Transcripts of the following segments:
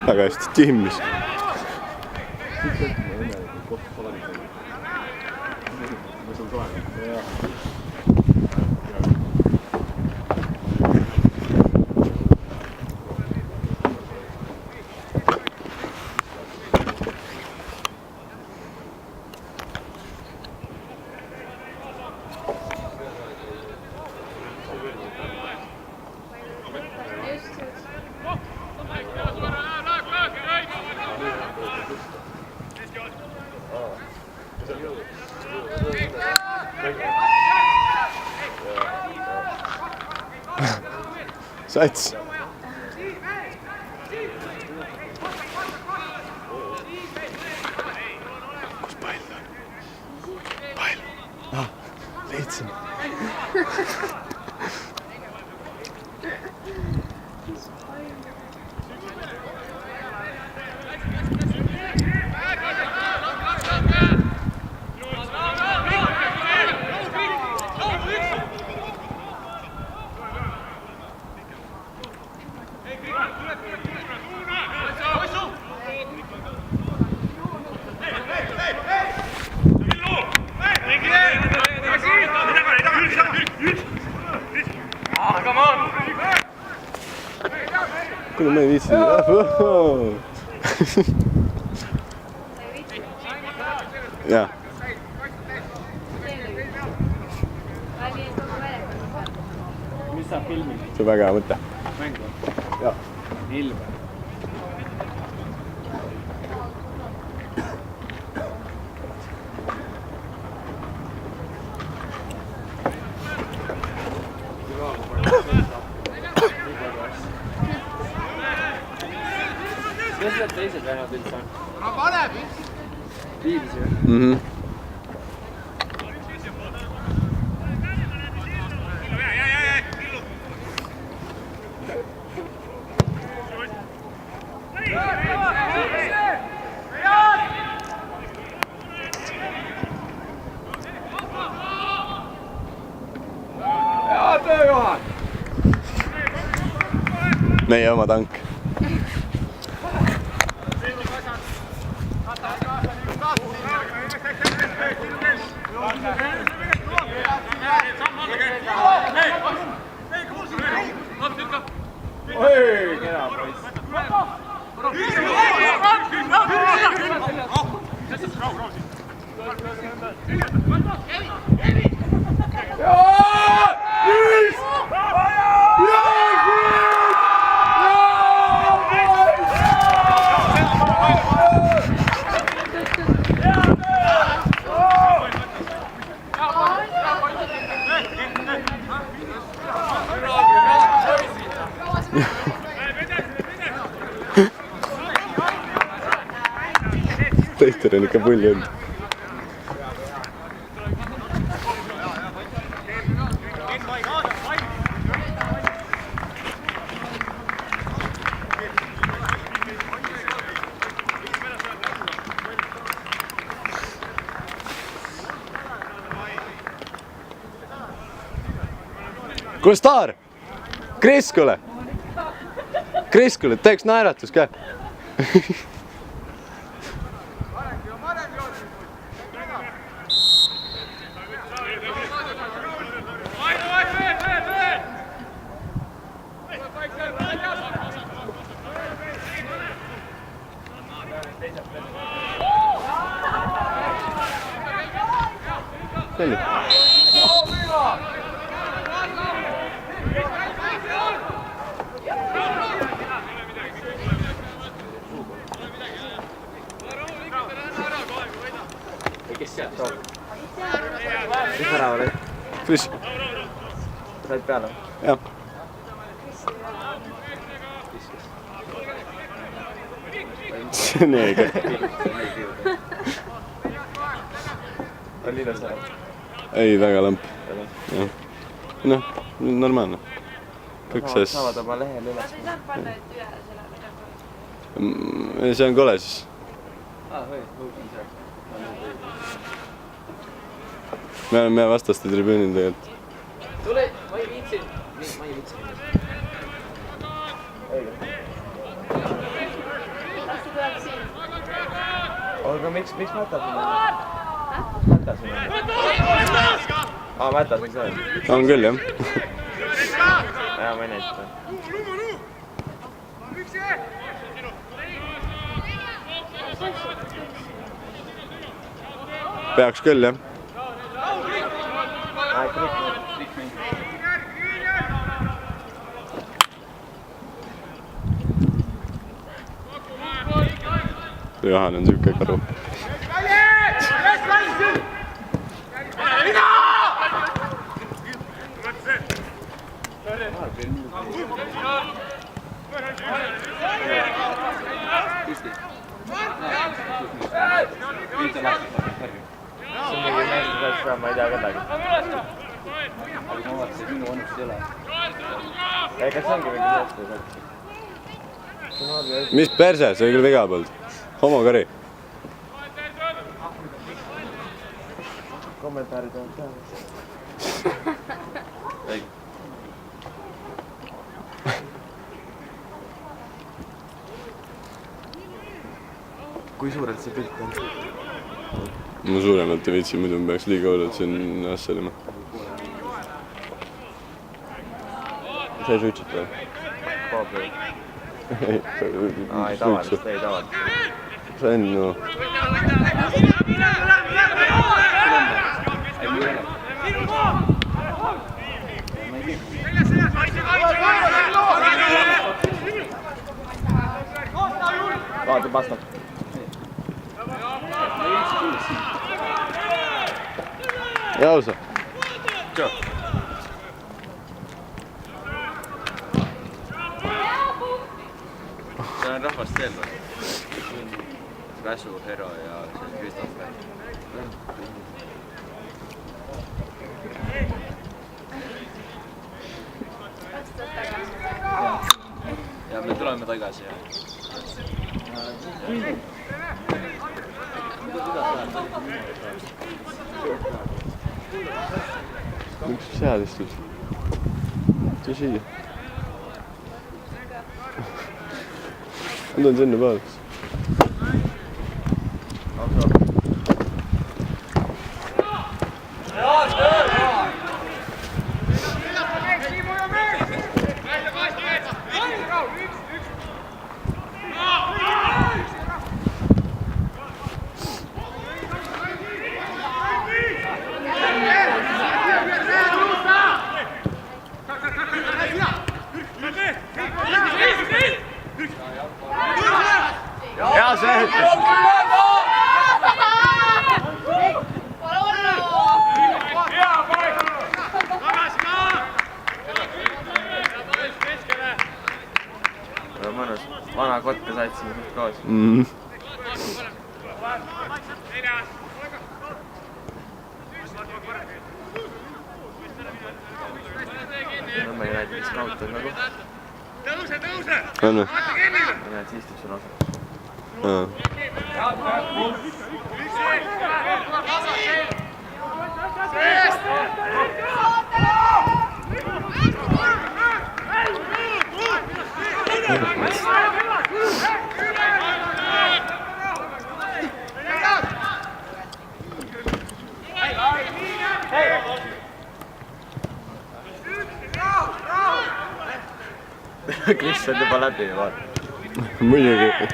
väga hästi timmis. Sats. Kus pall on? Pall. Leidsin. Kuule, ma ei viitsi. Jaa. Mis sa filmid? See on väga hea mõte. Mängu? Jaa. Ilme. Kes need teised vennad üldse on? Viivisi või? Hea töö, Johan! Meie oma tank. Oi, kena poiss. Tehter on ikka pulli olnud. Kuule, Staar! Kriskule! Kriskule, teeks naeratus ka! Selli. Kes sealt toob? Mis ära oli? Frisch. Said peale? Jah. See on eega. Oli ilus ära? Ei, väga lamp. Noh, normaalne. Saavad oma lehel üles. Kas ei saanud panna üle selle? See on kole siis. Või, huukin see. Me oleme vastaste tribüünil tegelikult. Tule, ma ei viitsi. Ma ei viitsi. aga miks Mätas on? Mätas on? Mätas on see? On küll, jah. Jaa, ma ei näita seda. Peaks küll, jah. Johan on siuke karu. Ma ei tea kedagi. Kas ongi mingi mõttes? Mis perse, see küll viga polnud. Homokari. Kommentaarid on teha. Kui suurelt see pilt on? Ma suuremalt ei viitsi, muidu ma peaks liiga hullult siin asjalima. Sa ei suitsita või? Paabi. Ei, tavaliselt, ei tavaliselt. Sa ennu. Vaata, vastab. Jausa. Tšau. See on rahvast veel või? Väsu, Hero ja see Kristof või? Ja me tuleme tagasi, jah. Miks seal istus? Tule siia. Ma tulen sinna päevaks. Hea see! Mõnus, vana kotka satsime koos. Nõmme ei näed, mis kaut on nagu. On või? Ei näed, see istub sul osa. Kris on juba läbi, vaata. Muidugi.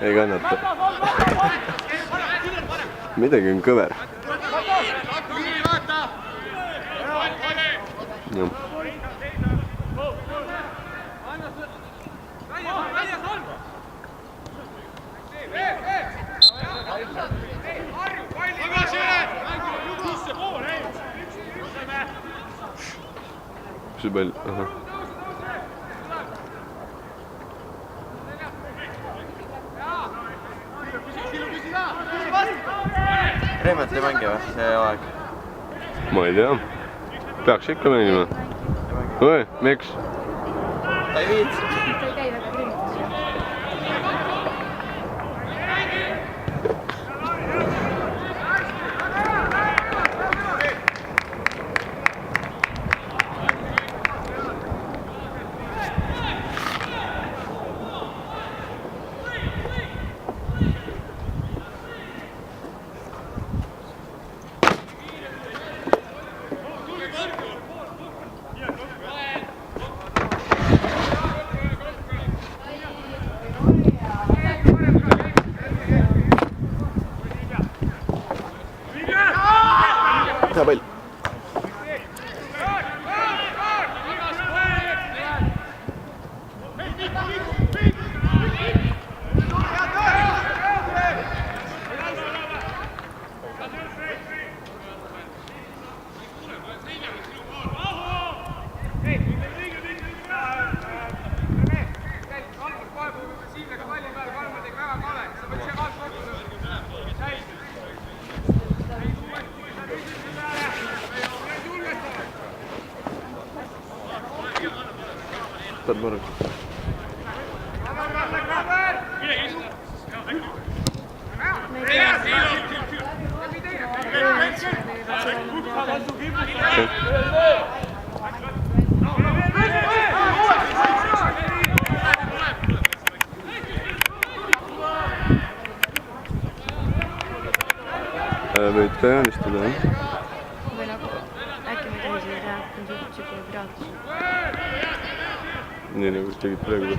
ei kannata. Midagi on kõver. Jah. See pall, aha. Reemet ei mängi või see aeg? Ma ei tea. Peaks ikka mängima. Oi, miks? Ta ei viitsi. Ta ei käi väga treeningus. Hea pall. Tad mõrg. Võid ka joonistada, jah? Või nagu, äkki me ei tohi seda teha, kui on siuke piraatus. Nii nagu tegid praegu.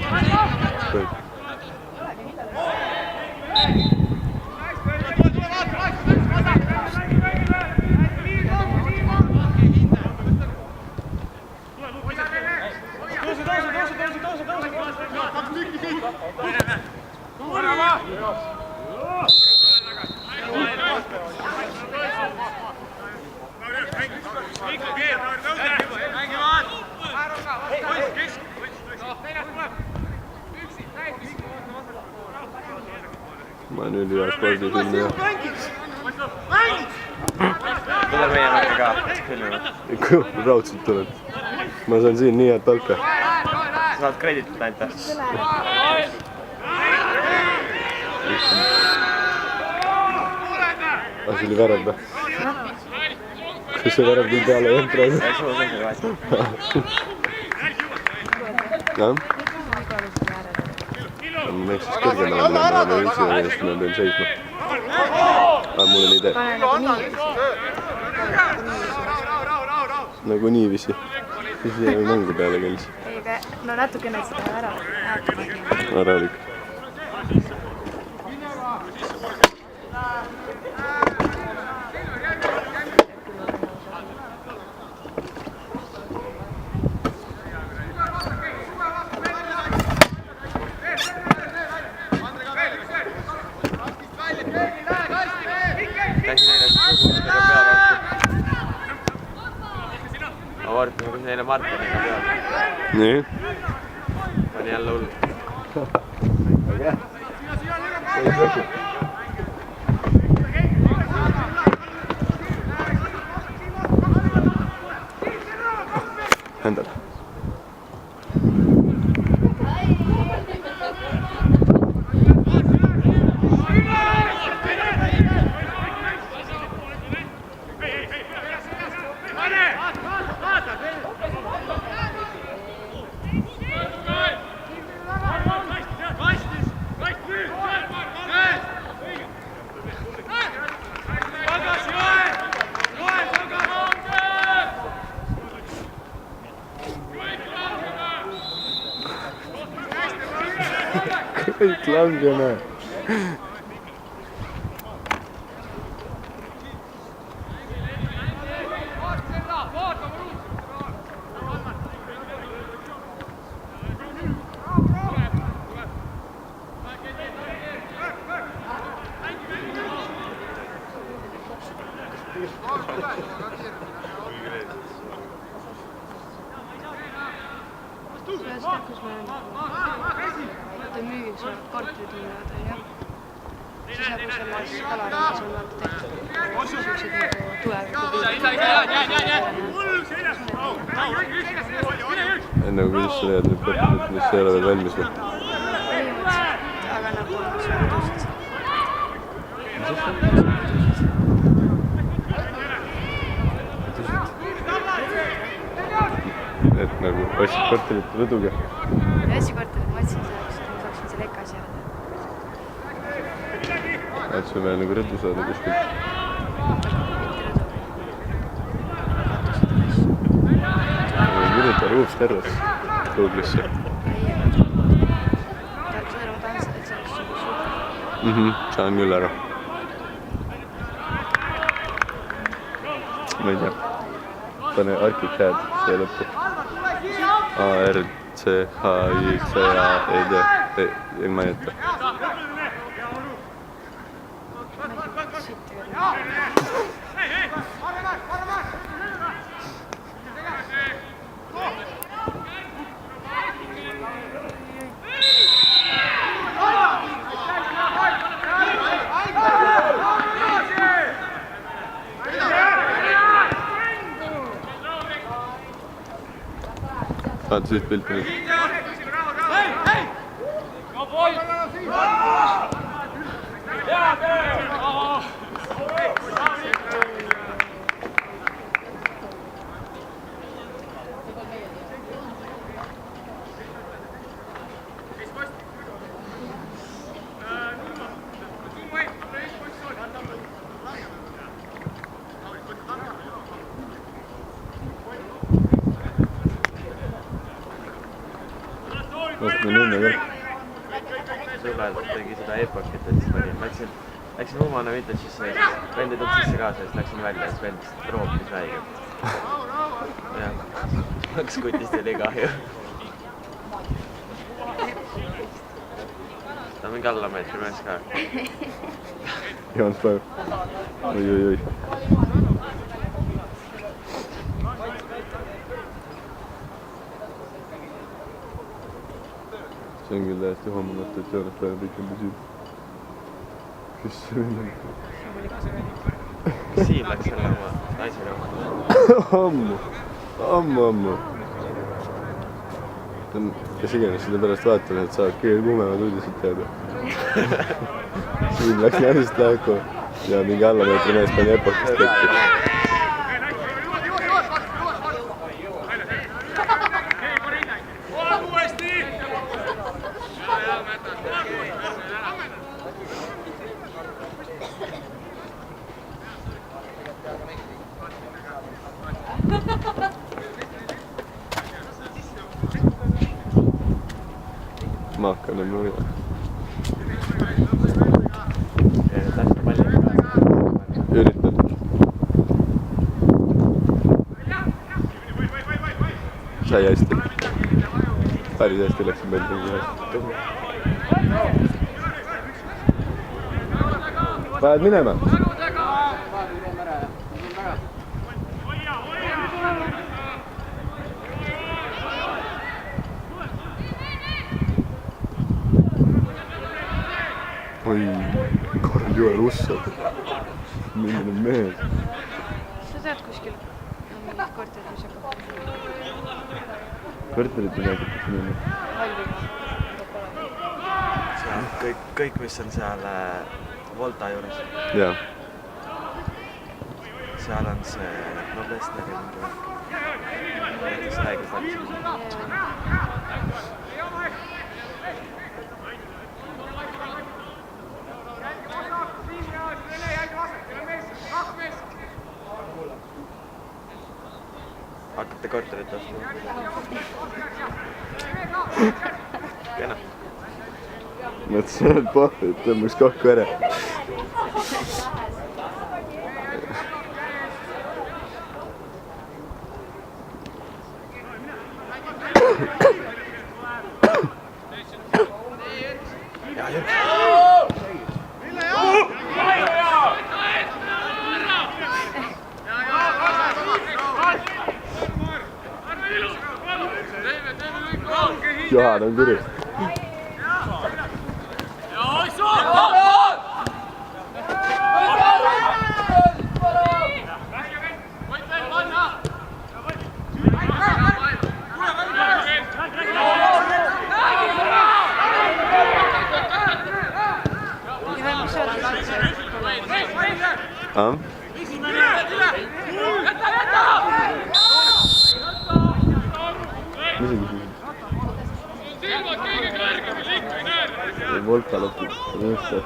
Ma olen ülihea spordifilmi ja... Tule meie mänge ka filmima. Raudselt tuled. Ma saan siin nii head palka. Sa saad kreditit ainult. Ah, see oli värav või? Kas see värav tuli peale jah praegu? Ei, sul on see vahet. Jah? Ma mänks siis kõrgemale minema, aga ma üldse eest ma pean seisma. Aga mul on idee. Nagu niiviisi. Siis jääme mängu peale käis. Ei, aga no natukene seda ära. Aralik. Käsi neile sugulasega peale vastu. Ma vaatame, kus neile Martiniga peale. Nii? Pani jälle hull. Händel. Kõik langeme. Selles tead, kus me vaata müügiks olevad korterid müüvad, on ju. Siis nagu selles kalarannas on vaata tehtud siuksed nagu tuleviku enne kui kuidas sa leiad nüüd korterid, mis ei ole veel valmis või? põhimõtteliselt, aga nagu suurudusid. Et nagu ostsid korterit rõduga? Ja otsi korterit, ma otsin selleks, et ma saaksin selle EKA-s jääda. Et sul veel nagu rõdu saada kuskilt? Kirjuta Ruus terves Google'isse. Saan küll ära. Ma ei tea. Pane ArchiCAD siia lõppu. A-R-C-H-I-C-A-E-D. Ei mainita. Saad siit pilti nüüd? Ostme nõnne ka. Sõbrad tegi seda e-pakit, et siis läksin Humana Vintage'isse, vend ei tulnud sisse kaasa, siis läksin välja ja siis vend roopis väiga. Jah, kaks kutist oli kahju. Ta on mingi allameetri mees ka. Jans päev. Oi. See on küll täiesti hommamatu, et Joonas päev kõik on siin. Kes see mind on? Siim läks selle oma naisele oma. Ammu. Kes iganes seda pärast vaatame, et saavad kõige kuumemad uudised teada. Siim läks naisest lahku ja mingi allameetri mees pani epokist tekki. Maakal on nurja. Tähti palju kaasa. Üritan. Sai hästi. Päris hästi läksin meil mingi hästi. Vajad minema? Oi, korral juhel ussad. Milline mees. Sa tead kuskil mingid korterid, mis hakkab Korterit ei näidatakse minna. Kõik, mis on seal Volta juures. Jaa. Seal on see Noblessner ja mingi värk. Näiteks räägib varsti. Hakkate korterit ostma? Kena. mõtlesin, et pohv, et tõmbaks kokku ära. Johan on kuri. Volta lõpuks, just see.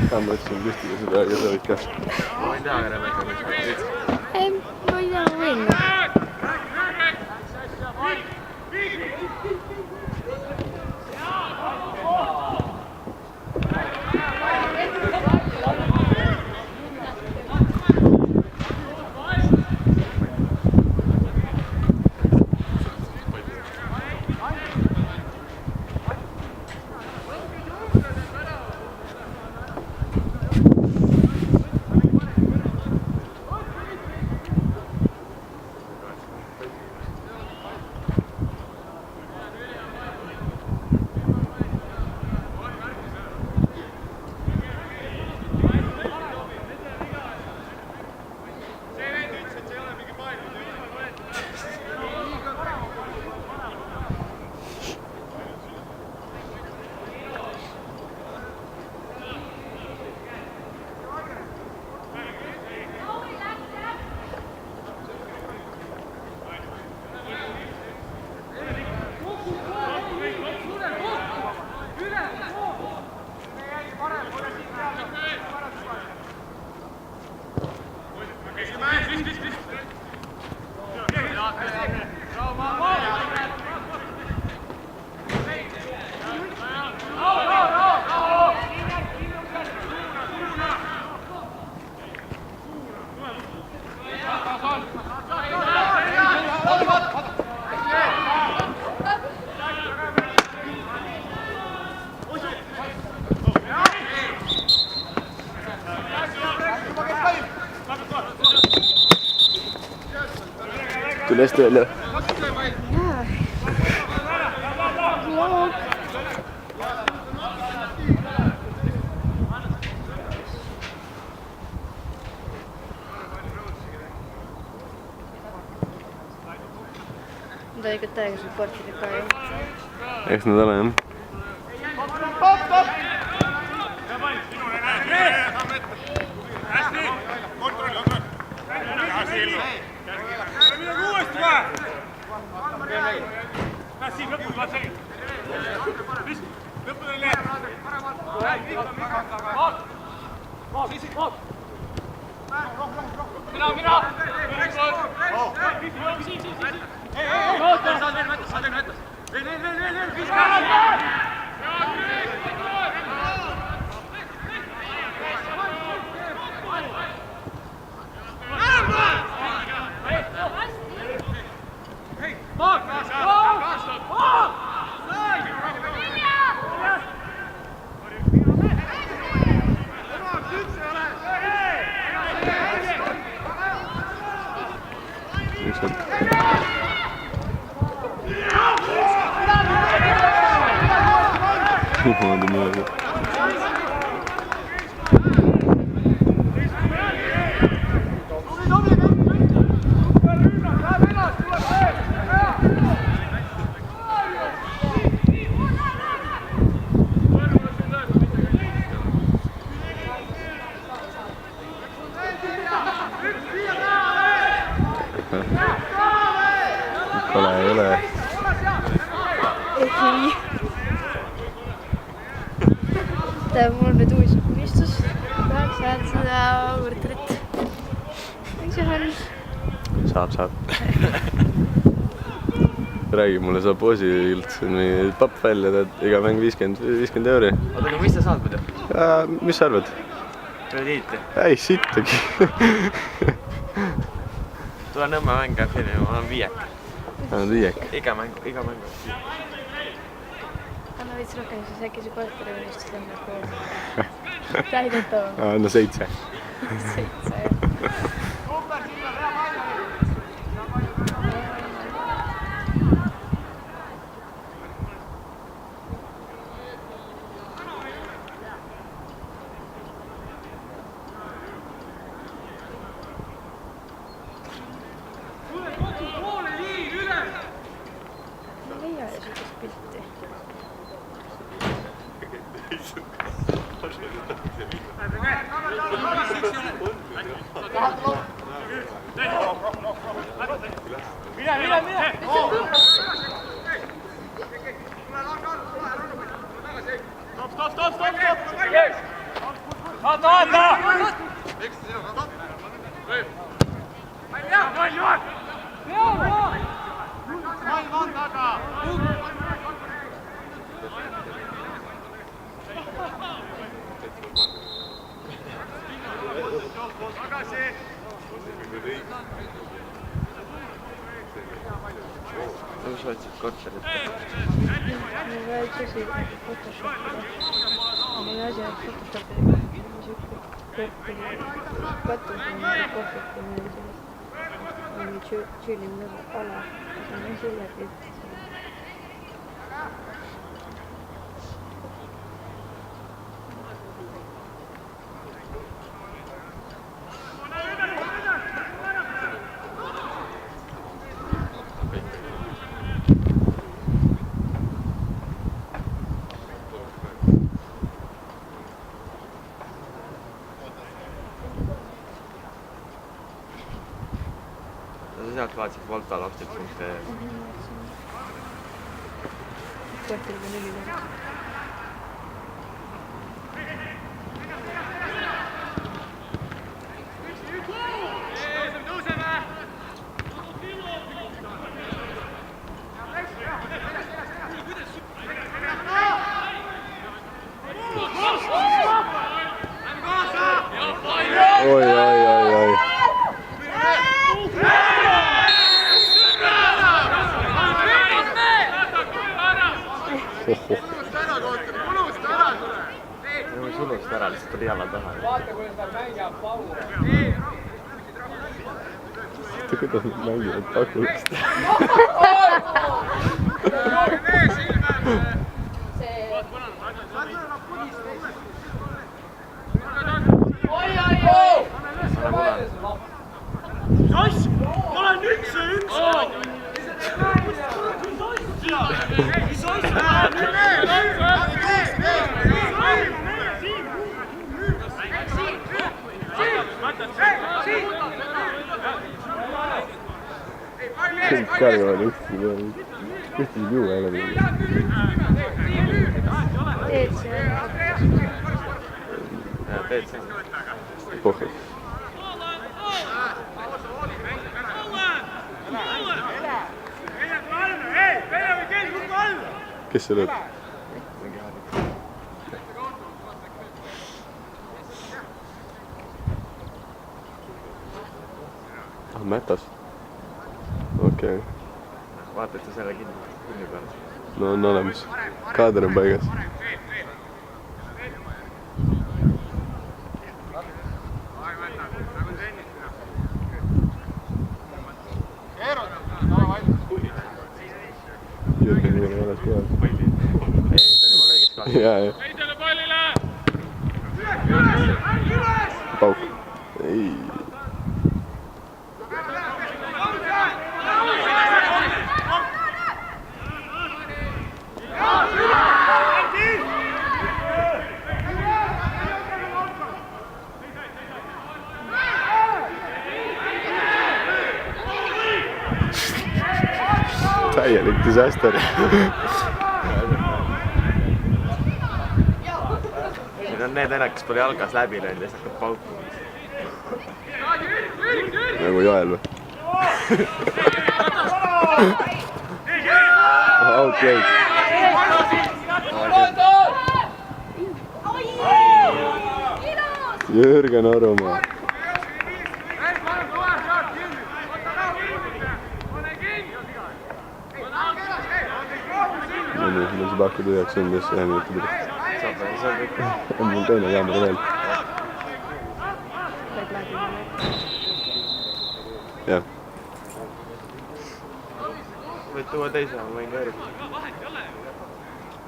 Ma mõtlesin püstiga seda ja sa võid ka. Ma võin teha ära mõtlesin. Ei, ma ei tea, ma võin. Tuli hästi välja. Nad olid ikka täiega supportid ka ju. Eks nad ole jah. kole ei ole. ei. Mul on nüüd uus unistus. Tahaks saada seda võrdrit. Miks see on? Saab. Räägi mulle sa poosilt papp välja, tead iga mäng 50 euri. Oota, aga mis sa saad muidu? Mis sa arvad? Krediiti. Ei, sittagi. Tule Nõmme mäng filmi, ma olen 5. Viiek. Iga mäng. Anna veits rohkem, siis äkki see korteri unistus lemmab kooli. Täidetav. No 7. 7, jah. Pilti. Kus sa otsid korterit? Mul vaja üks asi Photoshopida. Mul asi on Photoshopida. Katus on kohvik ja midagi sellist. Mingi chillin ala. See on selle pilt. Sealt vaatasid voltalostik.ee. Korteriga 4 korda. Oi. Sulust ära, lihtsalt tuli jala taha. Vaata, kuidas ta mängib Paul. Kuidas nad mängivad pakulust? Sass! Ma olen üks! Mis Kõik karjavad ühtsi peal. Ühtsi juua ei ole. Teed see. Teed see. Pohhu. Kes see lööb? Mätas? Okei. Vaata, et sa selle kinni peal. No on olemas. Kaader on paigas. Jürgen ei ole alles peal. Ei, ta on juba lõiges ka. Jaa. Pauk. Ei. täielik disaster. Need on need vennad, kes pole jalgas läbi löönud ja siis hakkab paukuma. Nagu Joel või? Outplayed. Jürgen Orumaa. No nii, mul see pakku tühjaks on, kes 1 minuti pärast. On mul teine kaamera veel. Jah. Võid tuua teise, ma võin ka eriti.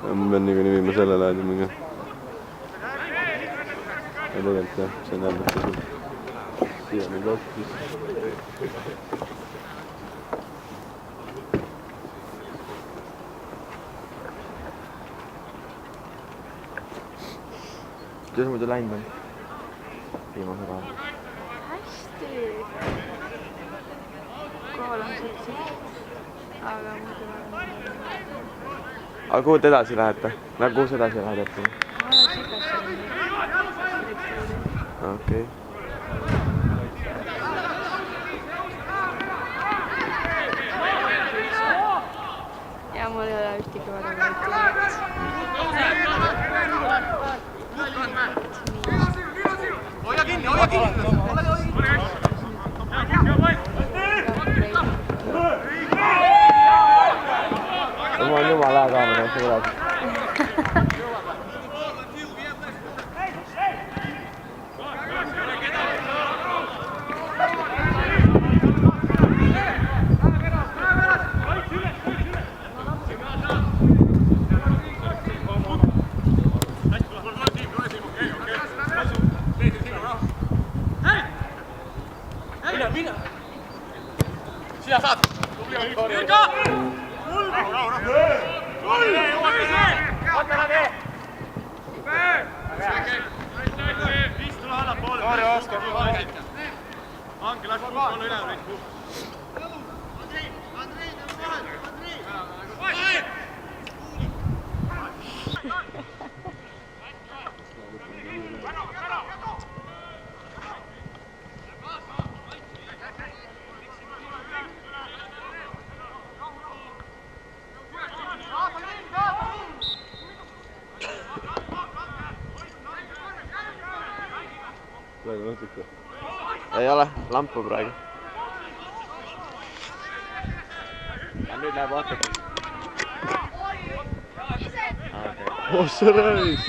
Ma pean niikuinii viima selle laadima ka. Ja tegelikult jah, see on jälle sul. Siia nüüd otsis. Kuidas muidu läinud on? Viimase päeva. Hästi. Kool on suhteliselt, aga muidu on... Aga kuhu te edasi lähete? Kuhu sa edasi lähed jätta? Ma olen Sikassoni. Okei. Ja mul ei ole ühtegi väga väike. Hoia kinni, hoia kinni! Ma olen jumala hea kaamera, see tuleb. Siia saad! Jürka! Anke, las puhku olla üle, neid puhku. Praegu mõtlik või? Ei ole, lampu praegu. Ja nüüd läheb vaatama. Oh, sa räägid!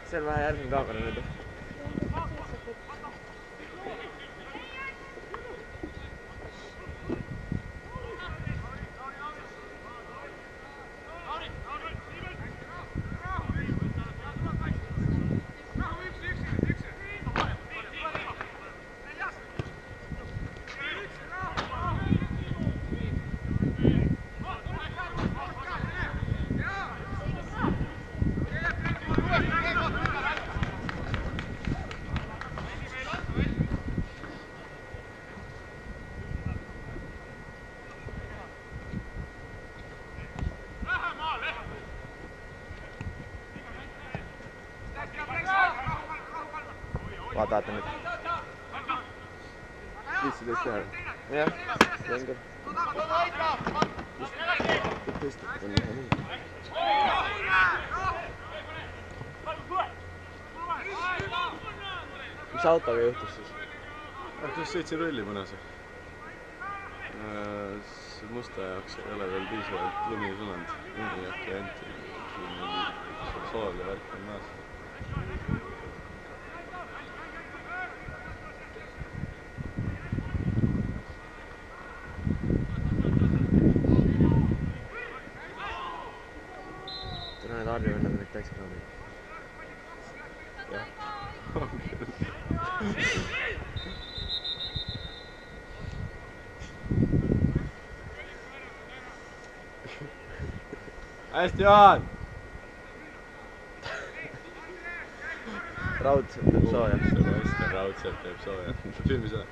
See on vähe järgmine kaamera nüüd. Vaatate nüüd. 15 teha. Jah, mängib. Mis autoga juhtus siis? Just sõitsin rulli punase. Musta jaoks ei ole veel piisavalt lumi sulanud. Lumi äkki ainult. Siin on sool ja värk on maas. Need harjuvennad on kõik täis kraamid. Jah. Hästi, Jaan! Raudselt teeb sooja. Seda hästi, raudselt teeb sooja. Filmi seda.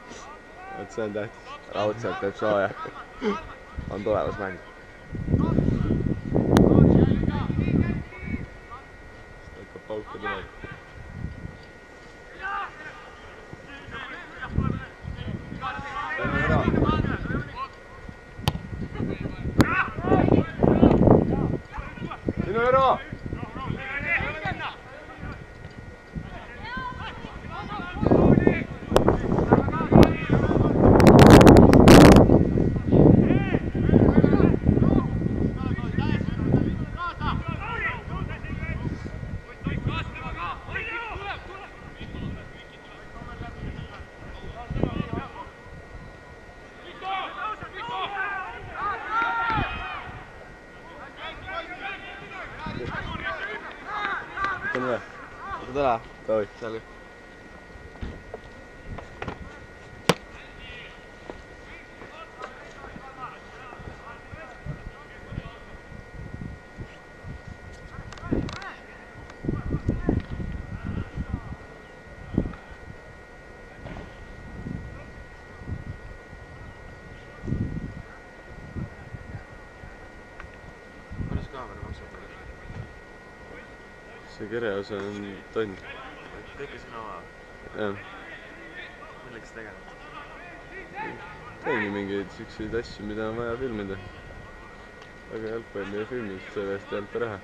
Vaat see on tähtis. Raudselt teeb sooja. On tulemas mäng. Seda hakkab pauka tuleb. Sinu Eero! Tule. Tule. Davai. Selge. Kuidas kaamera maksab? See kereosa on tonn. Kõike sinu oma. Jah. Milleks tegeled? Teengi mingeid siukseid asju, mida on vaja filmida. Aga jalgpalli ei filmi, sest sellest ei anta raha.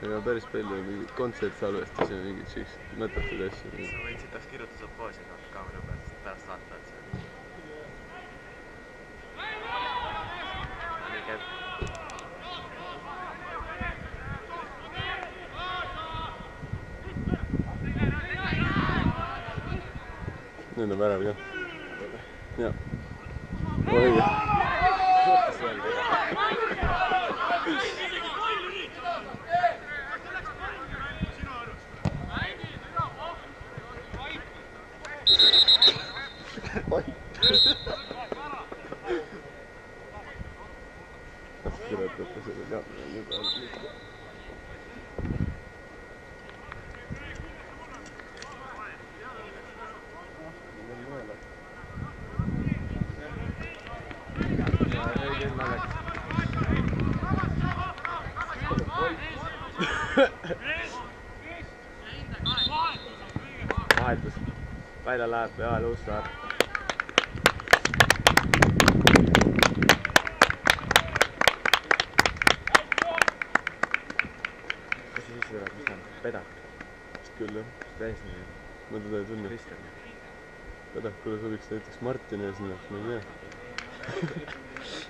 Ega päris palju mingid kontsertsalvestus ja mingid siuksed mõttetud asju. Sa võid siit tahaks kirjutada poosi kaamera pealt, sest pärast vaata, et see on... Nii käib. Nüüd on värav ka. Jah. Õige. Kirjutate selle kaamera nüüd all. Vahetus. Välja läheb Jaal Uussaar. Kas see sisse tuleb, mis ta on? Pedak? Vist küll jah. Täis nii. Ma teda ei tunne. Kristjan. Pedakule sobiks näiteks Martini eesmine, ma ei tea.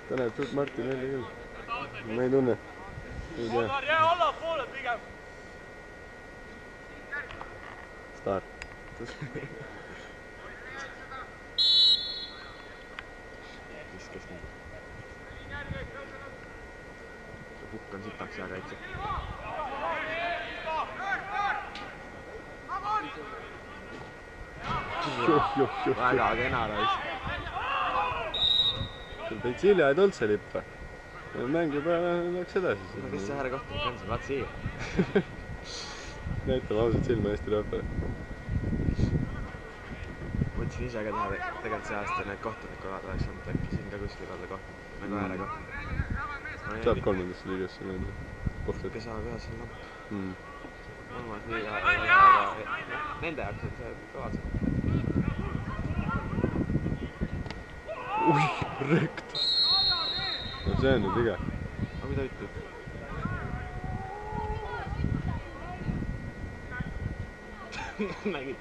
Ta näeb suht Martin välja küll. Ma ei tunne. Ei tea. Jää allapoole pigem. Staar. Viskas nii. Pukk on sitaks hea kaitse. Väga kena raisk. Sul teid Silja ei tulnud see lipp või? Mängi peale läks edasi. No kes see härra kohtunik on siin? Vaat siia. Näitab ausalt silma Eesti rahvale. Mõtlesin ise ka teha tegelikult see aasta need kohtunikualad oleks olnud äkki siin ka kuskil olla kohtunik. Nagu ääre kohtunik. Saab kolmandasse liigasse nende kohtad. Kes saab ühes seal lamp. Kolmas liiga. Nende jaoks on see kõvalt. Ui, rekt! No see on nüüd iga. Aga mida ütleb? Nägid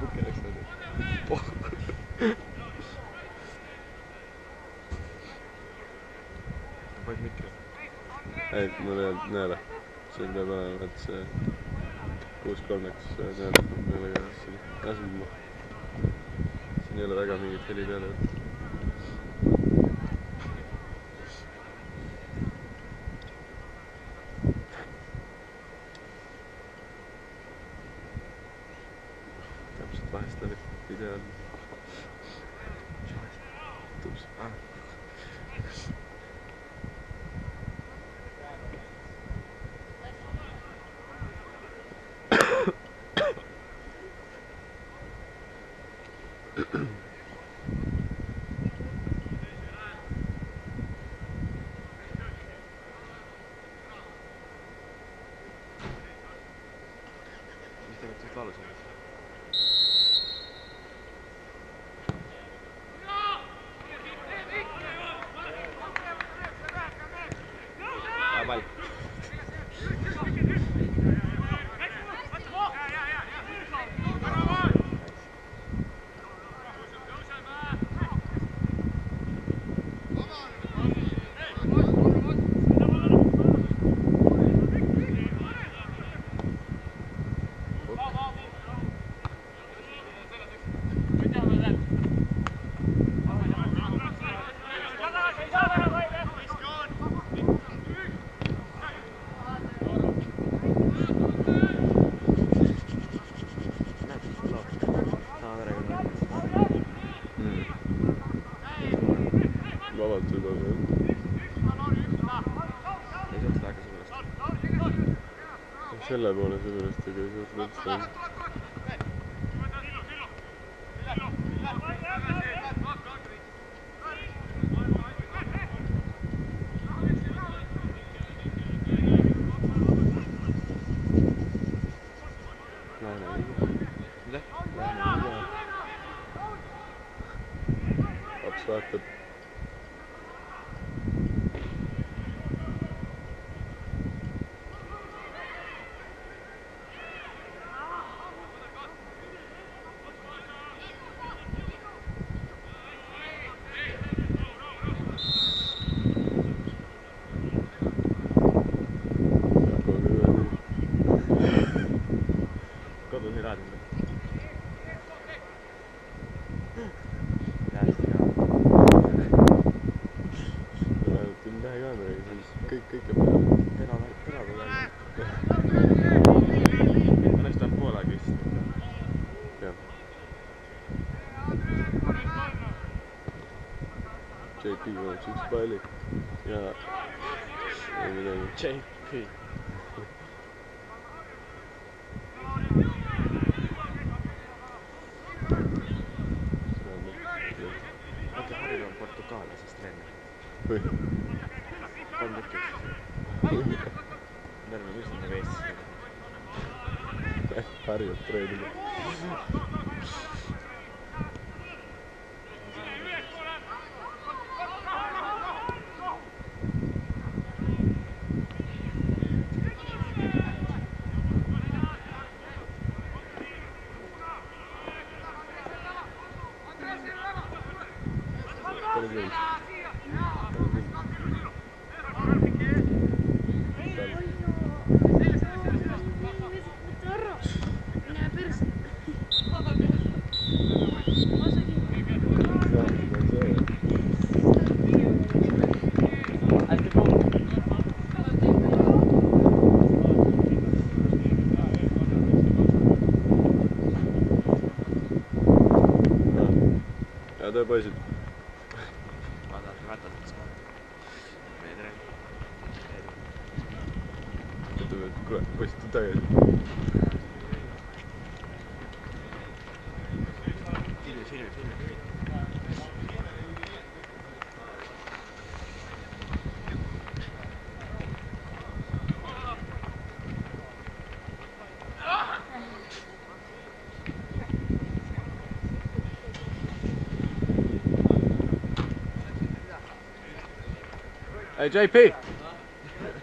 pukki läks nüüd. Poiss mikri. Ei, mul ei olnud nõela. See peab olema, et see 6-3-ks nõela meelega asendama. Siin ei ole väga mingit heli peale. Täpselt vahest oli ideaalne. Tuus. Mis tegelikult valus on? Pall. Vabalt võib olla. Ei suhtu väga sõbrast. Selle poole sõbrast, aga ei suhtu üldse. Mida? Laps vaatab. Kodus ei raadinud. Jäästi ka. Vähemalt ei lähe kaameraga, siis kõik jääb peale. Tena peal välja. Õnneks ta on Poolaga istunud. Jah. JP vajaks üks palli. Ja ei midagi. JP. Vaata, Haril on portugaalisest treener. Või? 3 tükki. Me oleme just nagu Eestis. Harjub treenima. Ja töö poisid. Vaatad, kas meie treen. Ütleb, et kuule, poisid, tuu tagasi. Filmi. Hey JP!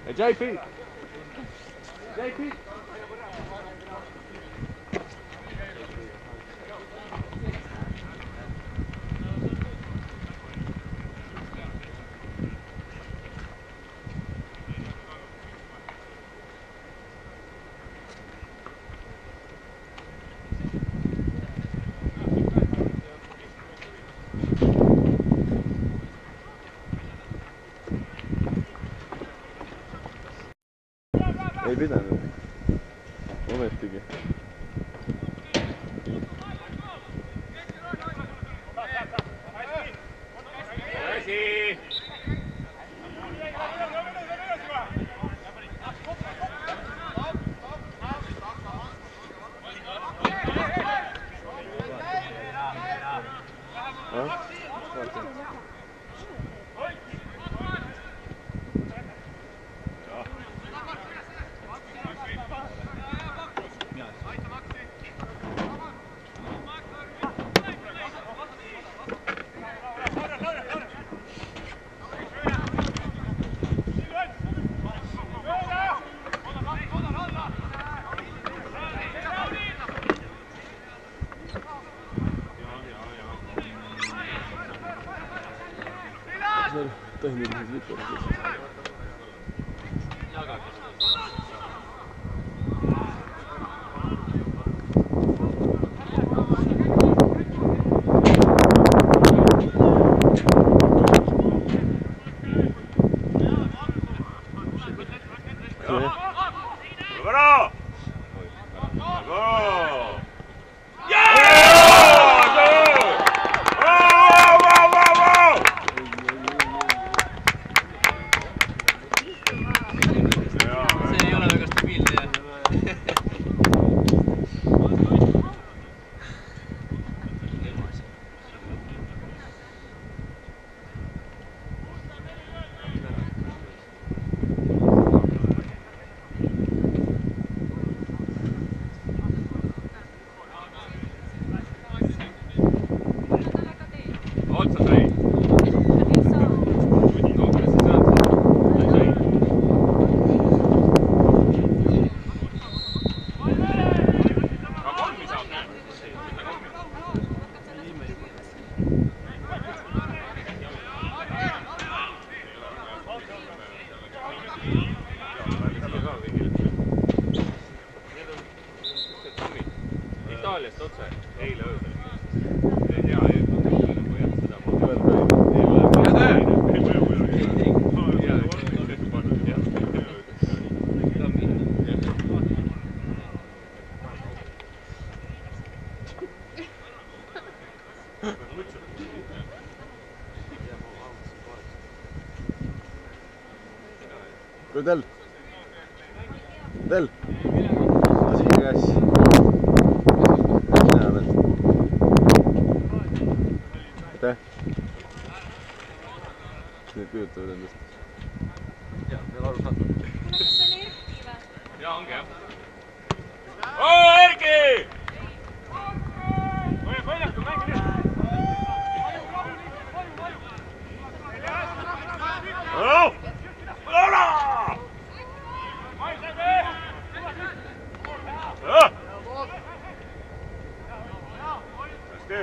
Hey JP! JP! ei pidanud. Ometigi. Tehnilised viperised. Itaaliast otse, eile öösel. Del. Del. Asi käes. Näe veel. Aitäh. Need kujutavad endast. Jaa, meil aru saanud. Kuna kas see oli Erki või? Jaa, ongi jah. Oo, Erki! Väljakul mängi nüüd. Oh! Laura! Hästi!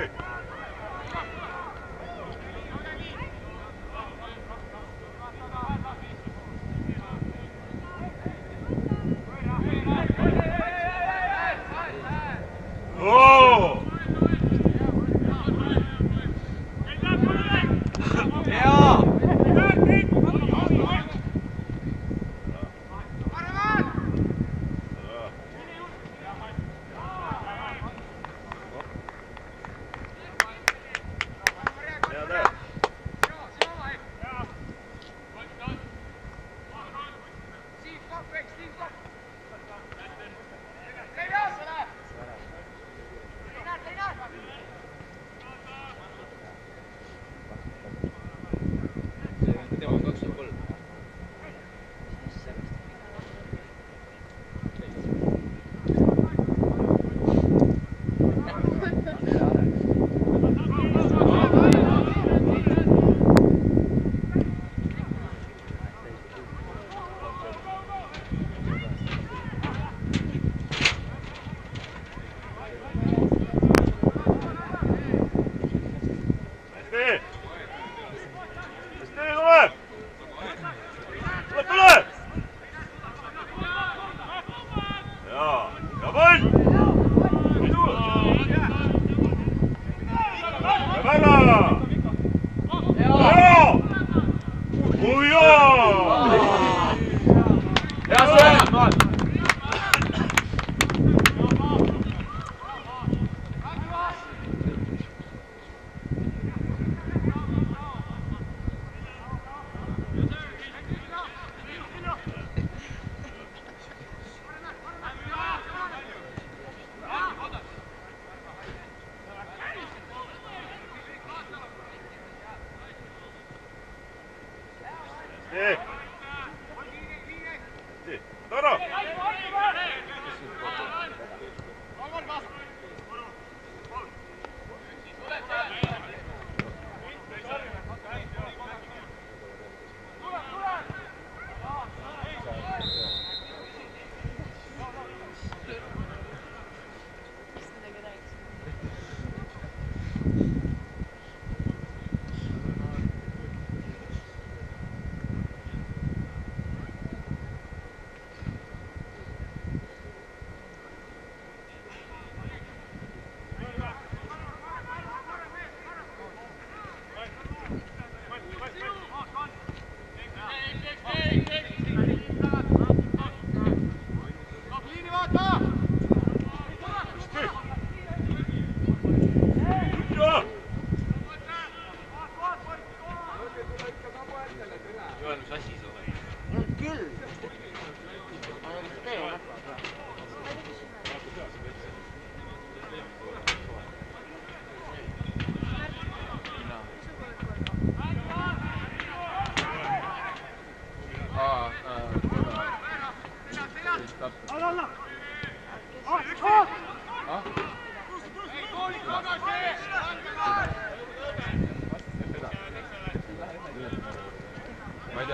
Toro!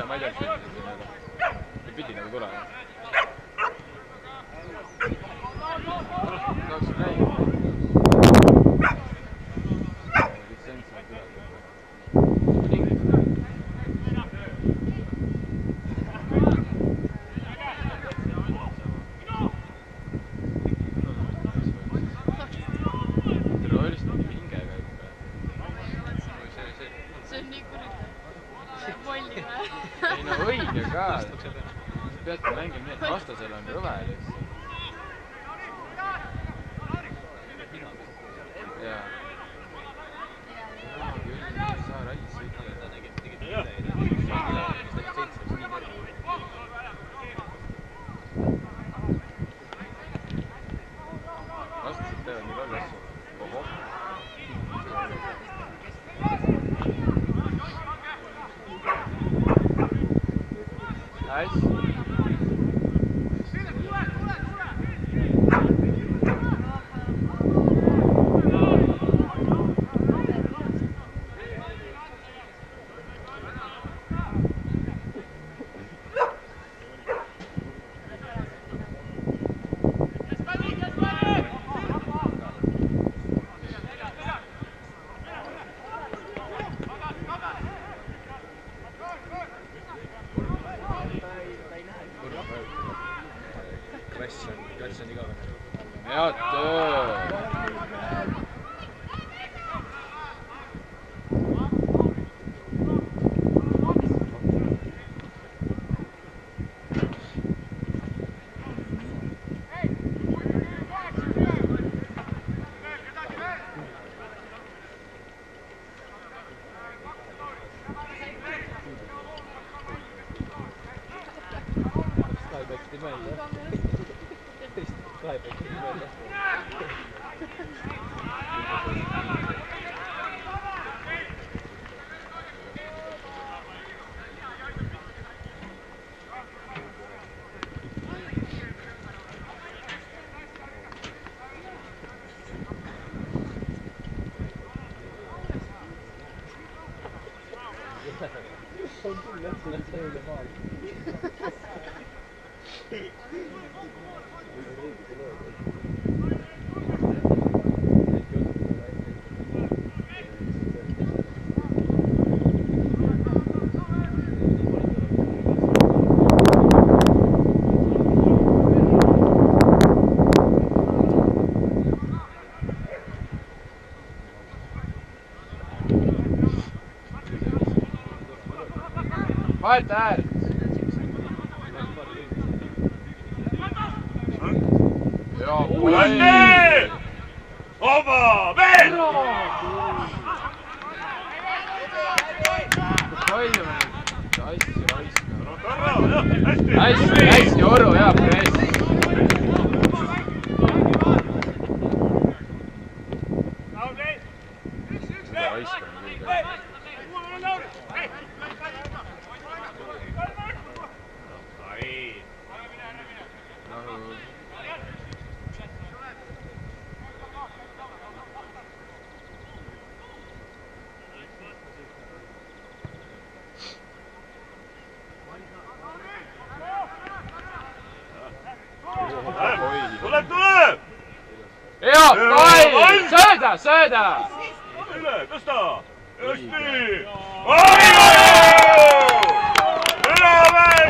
Ma ei tea, see pidi nagu tulema. Tahaks räägida. Ei no õige ka, peadki mängima nii, et vastasel on rõvel, eks. Jaa. Saa raisi. Vastased teevad nii palju asju. Ohoh. Hästi. Klass on igavene. Head töö! Vahelt äärt! Ja Uuesti! Oba! Veel! Palju me nüüd asju raiskame. Hästi! Hästi, Oru, hea press. Raiskame küll. Tuleb! Hea pall! Sööda! Üle, tõsta! Hästi! Üle mäng!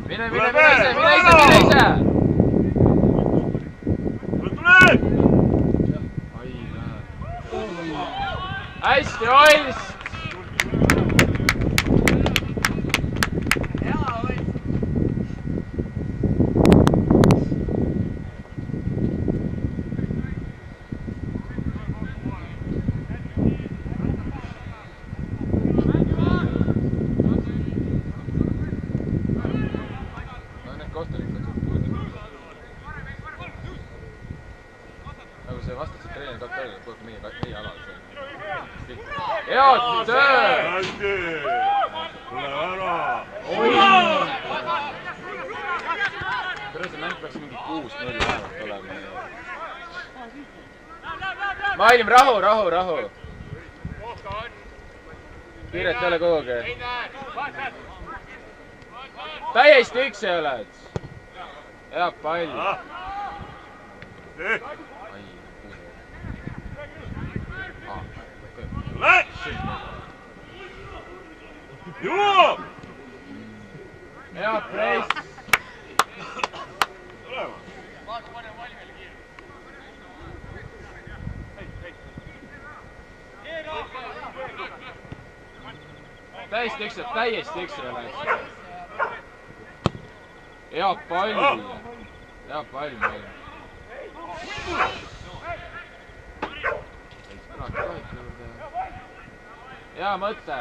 Mine ise! Tuleb! Hästi, Oist! Nagu see vastased treener ka öelda, et meie alal see. Head töö! Hästi! Tule ära! Tere, see mäng peaks mingi 6-0 vähemalt olema. Maailm, rahu! Kiiret ei ole kuhugi. Täiesti üksi oled. Hea pall. Jõuab! Hea press! Täiesti üksi oled. Hea pall meil. Hea mõte.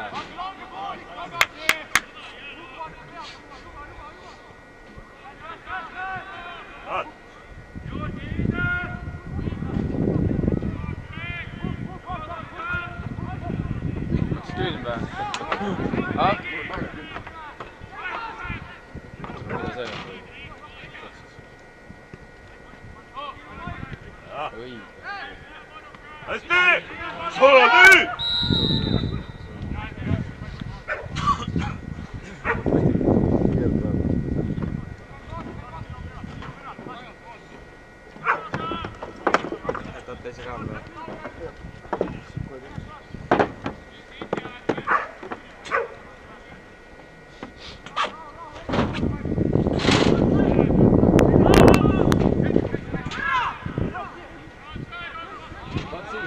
Mõtles külm või? Mida see on? Õige. Hästi! Sola nüüd! Jätad teise ka või?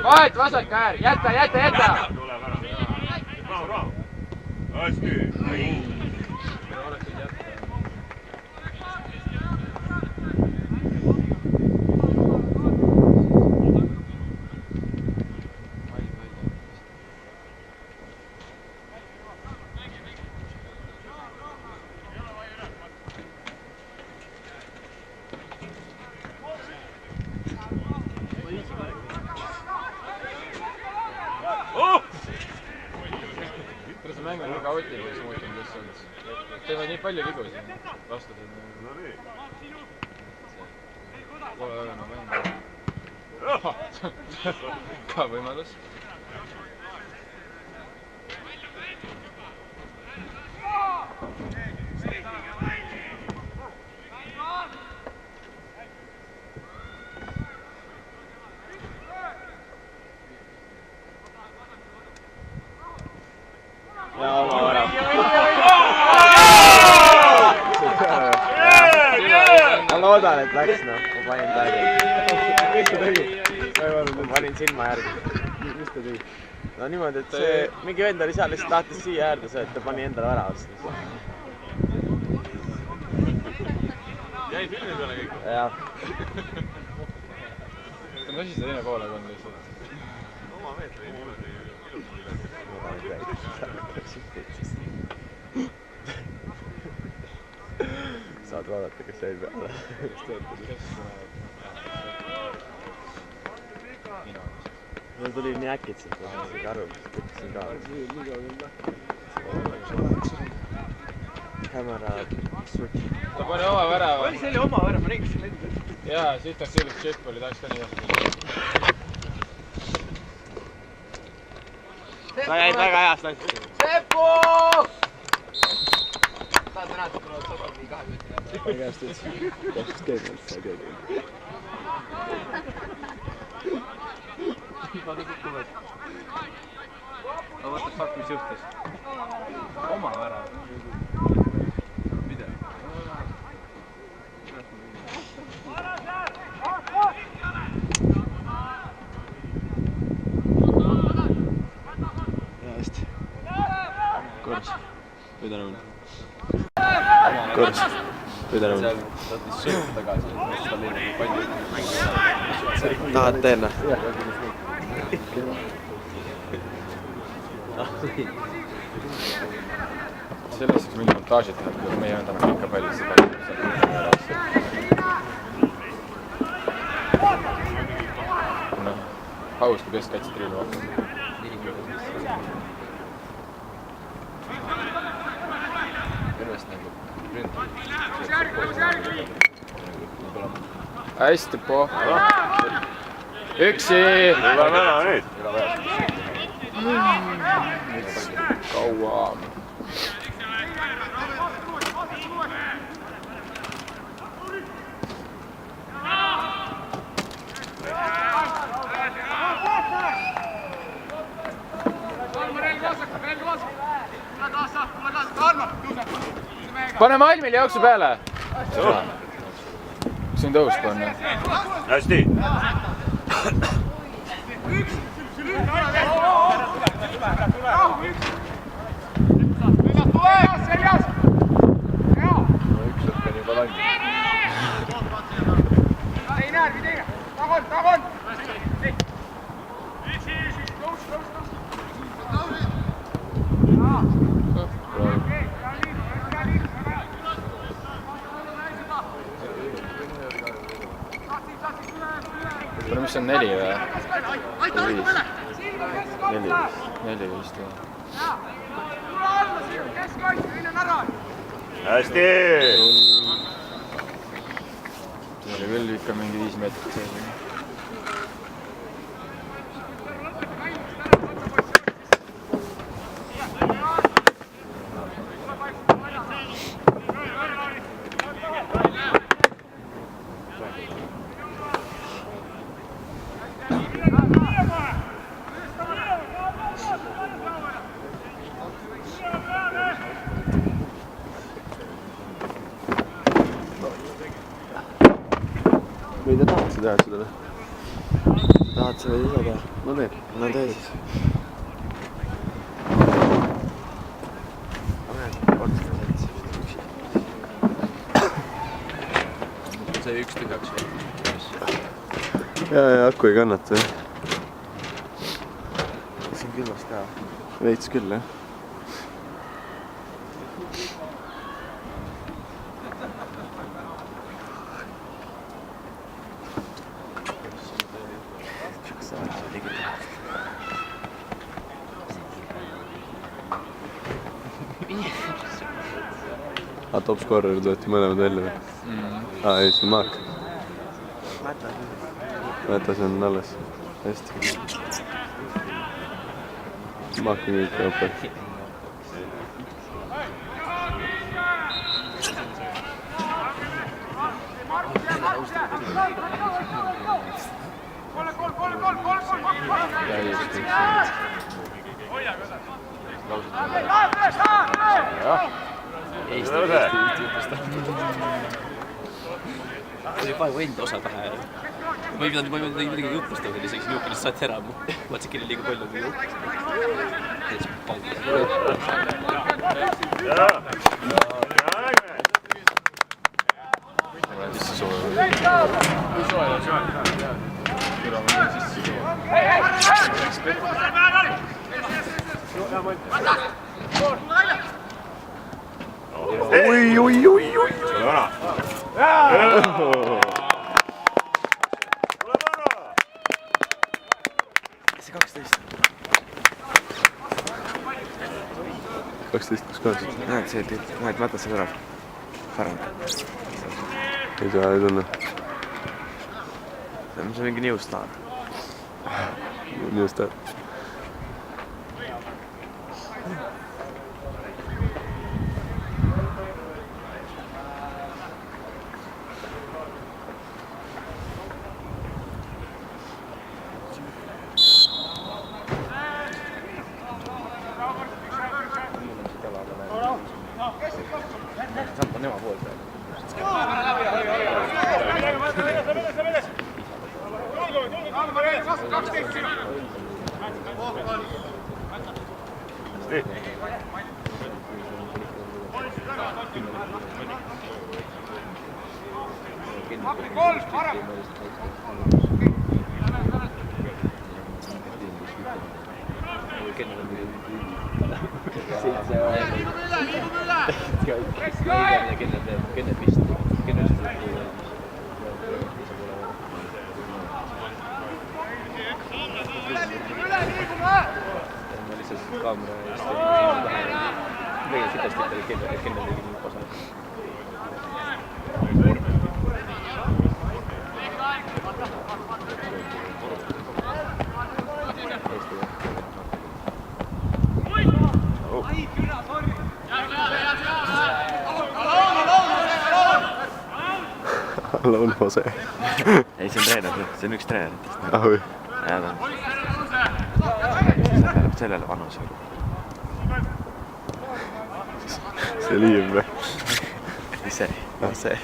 Vahet vasak äär, jäta! Tuleb ära. Rahu. Hästi. See mäng on nii kaootiliseks muutunud lihtsalt. Teevad nii palju vigu siin vastased. No nii. Pole väga enam mäng. Ka võimalus. et läks, noh. Ma panin praegu. Mis ta tegi? Ma panin silma järgi. Mis ta tegi? No niimoodi, et see mingi vend oli seal, lihtsalt tahtis siia äärde see, et ta pani endale väravasse. Jäi filmi peale kõik? Jah. Mis asi see teine poolega on lihtsalt? Oma meetri niimoodi saad vaadata, kes jäi peale. Mul tuli nii äkitselt, ma sain isegi aru, mis võtsin ka. Kamera switch. Ta pani oma värava. Oli see oli oma värava, ma nägin selle enda. Jaa, siit on sellist džepp oli, tahaks ka nii jätta. Ta jäid väga heast asjast. Seppo! Saad näha, et tulevad Seppo nii 2 minuti läbi. ma käest ütlesin, täpselt keegi, et sa keegi. Aga what the fuck, mis juhtus? Oma värav. Video. Ja hästi. Kors. Või täna õnne? Kors. Või täna õnne? Tahtis sõita tagasi, siis ta oli nagu palju. Tahad teena? Sellest võiks mingi montaažid teha, kui meie endale ikka palju seda palju. Noh, haus kui keskkaitse triilu vastu. Tervest nagu hästi pohva. Üksi! Tuleme ära nüüd! Kaua. Pane Malmile jooksu peale! See on tõus panna. Hästi! Üks hetk on juba langi. Mis on 4 või? 5? 4 vist või? Hästi! See oli küll ikka mingi 5 meetrit sees. Või te tahad sa teha seda või? Tahad sa veel ise teha? No tee. No tee siis. See üks tühjaks või? Ja aku ei kannata jah. Siin külmas ka. Veits küll jah. Topscorer tuleti mõlemad välja või? Ei, see on Maak. Mätas on alles. Hästi. Maak on kõik õppel. oli vaevu enda osa pähe. Ma ei pidanud midagi jutlustama, et isegi niukinast saati ära. Vaatsin, kellel liiga palju või Oi. See 12. 12, kus kohas? Näed, see tüüp, vaata see kõrval. Parem. Ei tunne. See on mingi niustaad. Niustaad. Saab on nema poolt. Laul Jose. Ei, see on treener, see on üks treeneritest. Ah või? Ja ta on. Sellele vanusele. See liiv või? See. See.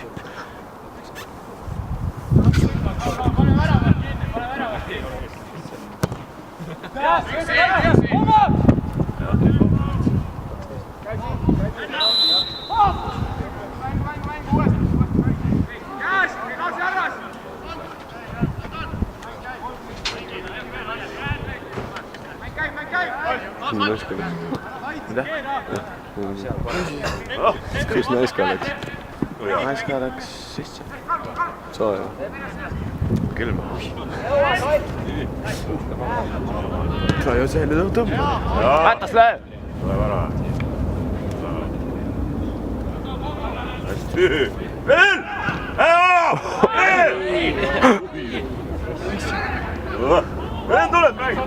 Mida? Kus Naiska läks? Naiska läks sisse. Sooja. Külma. Sa ju see nüüd tõmbab. Mätas lööb! Tule vara. Hästi. Veel! Veel tuleb mäng!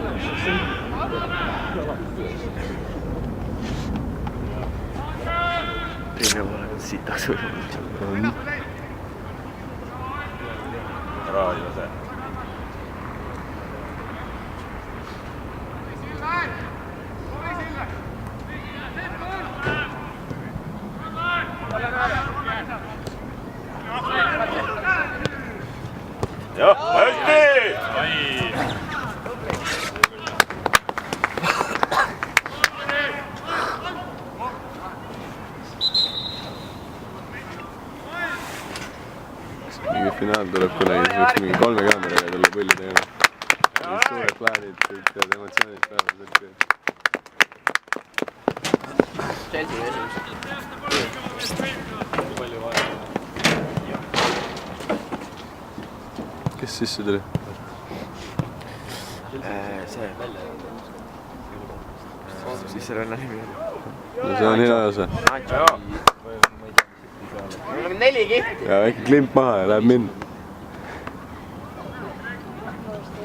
Teine poole sitaks võinud. Ära ei lase. Jah, hästi! Mingi finaal tuleb kunagi, siis võiks mingi 3 kaameraga tulla pulli tegema. Suured plaanid, kõik emotsioonid peavad võtta. Chelsea esimest. Palju vaja. Kes sisse tuli? See. Siis selle venna nimi oli. No see on hea osa. Mul on 4 kihti. Ja väike klimp maha ja läheb mind.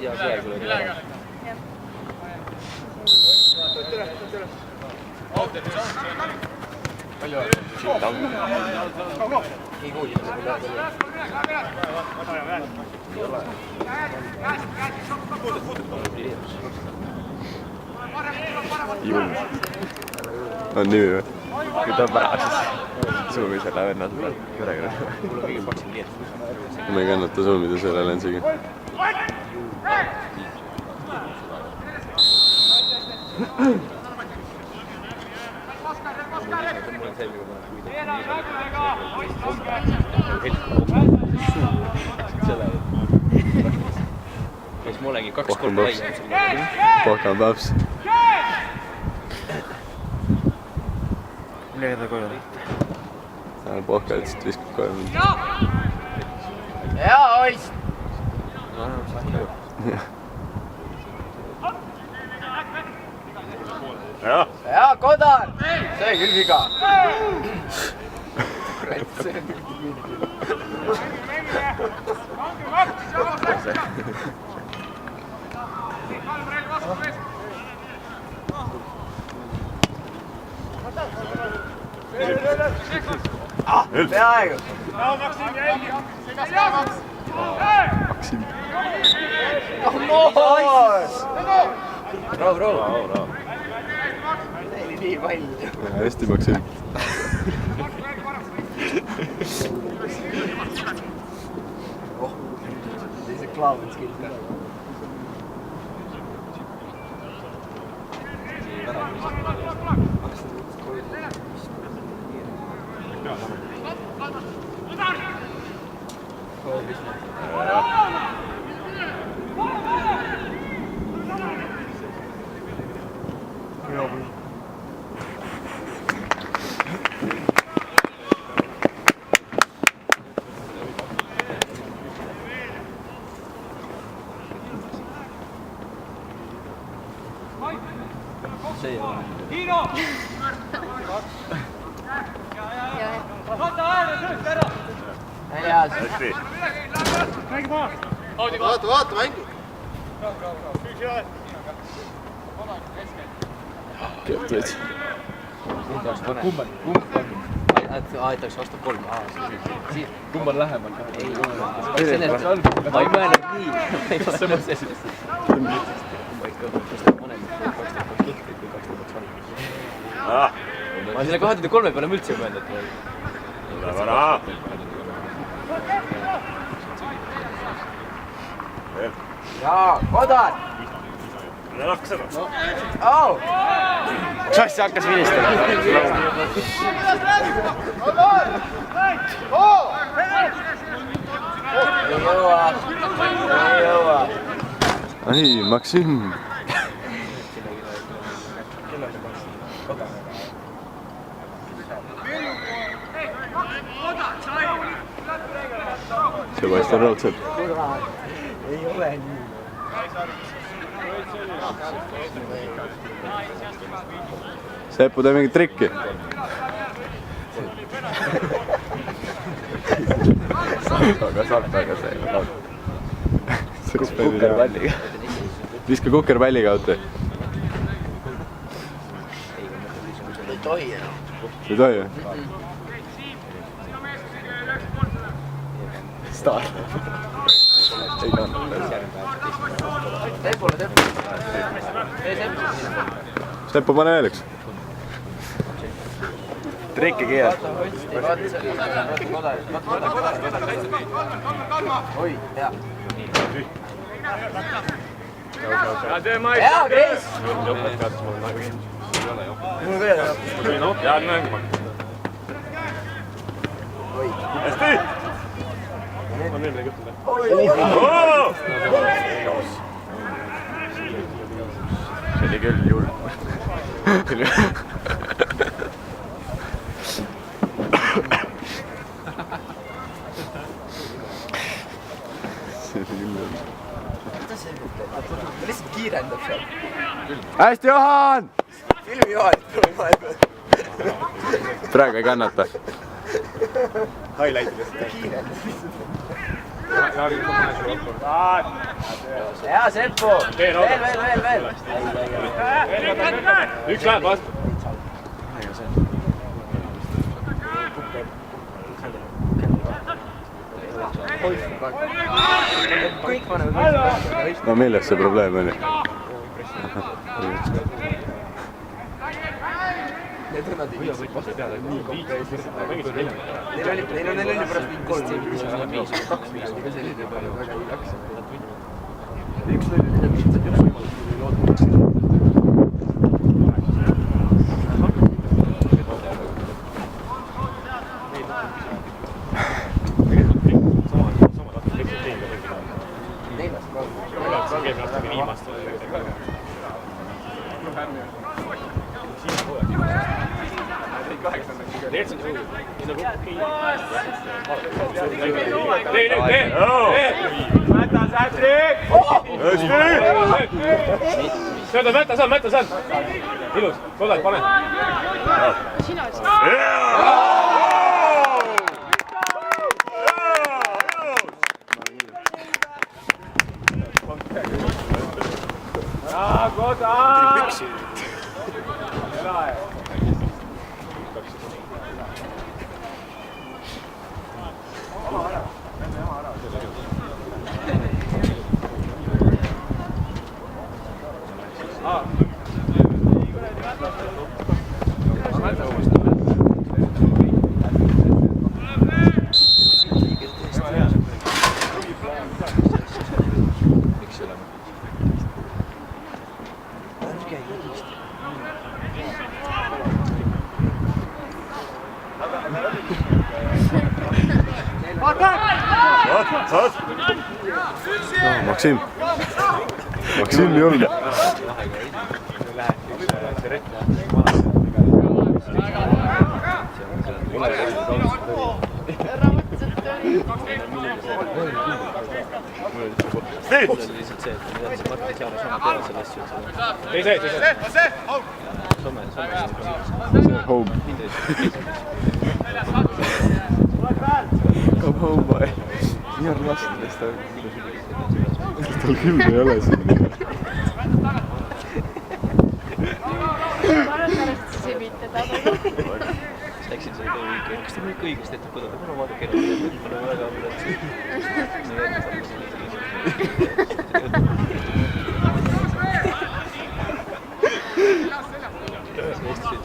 Ja peaaegu oli ära. Palju on? Ei kuuli, kui läheb. Julm. On nimi või? Kui ta on pärast. suumisele vennad peal. Kõre. Mul on kõige paksem liiet. Ma ei kannata suumida selle lensiga. Mul on selge, siis ma olengi 2-3 laia. Pohkan paps. Millega ta koju oli? Pohka lihtsalt viskab koju. Hea ois! Hea Kodar! See küll viga. Peaaegu. Maksim. Rahu. Neil nii palju. Hästi Maksim. See klaav on skill ka. hästi. Vaata mängu. Kehtleid. Aetaks vastu 3. Kumb on lähemal? Ma ei mõelnud nii. Ma selle 23 peale üldse ei mõelnud. Tule vara. Jaa, Kodar! Naksana. Au! Sass hakkas vilistama. Ei jõua. Ai, Maksim. Sebastian Raudsepp. Ei ole nii. Seppu, tee mingit trikki. Aga see. Kukerpalliga. Viska kukerpalliga auto. Ei tohi enam. Ei tohi või? Staar. Ei kannata. Tepule. Ei Seppu. Seppu, pane veel üks. Trikki kiire. Oi, hea. Hea, Kris! Mul veel jah. Head mängu. Hästi! See oli küll julm. Ta lihtsalt kiirendab seal. Hästi, Johan! Filmi Johanit pole mõelnud. Praegu ei kannata. Highlightidest. Ta kiirendab lihtsalt. Hea Seppu! Veel! Üks läheb vastu. Kõik panevad. No milles see probleem oli? Need on nad hoiavad vastu peale. Nii neil oli pärast mingi 3 selline palju väga ei jaksa. Üks lõi lihtsalt üks võimalus tuli loodud. Mätta seal! Ilus, kodad, pane! Sina oled Maksim ei olnud. Home. Come home, boy. Nii on lastidest. Tal küll ei ole siin. pärast siis ei viite taga. Siis läksin selle töö viiki. Kas te kõik õigesti ette kodade? Mul on vaadake ära. Mul on väga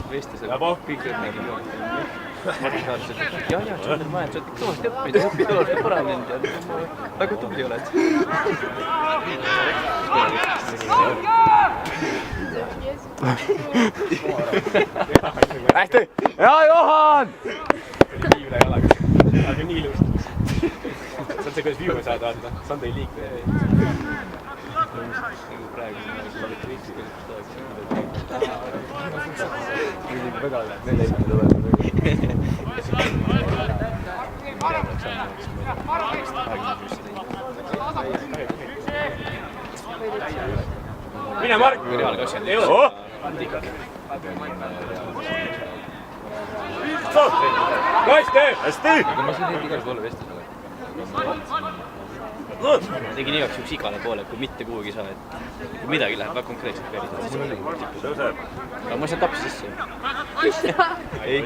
Vestis kõik räägid ja, sa oled majad, sa oled kõvasti õppida oled paranenud ja väga tubli oled. Hästi! Hea Johan! Nii üle jalaga. Aga nii ilus. Saad see, kuidas viiume saada, vaata. Sand ei liikme. Praegu siin olid kriisid. Väga läheb, neile ei tule. Mine, Mark! Reaalkasjand ei ole. Hästi! Aga ma siin igal poole vestis olen. Tegin igaks juhuks igale poole, kui mitte kuhugi saa, et kui midagi läheb väga konkreetselt päris. Aga ma saan tapsi sisse. Ei.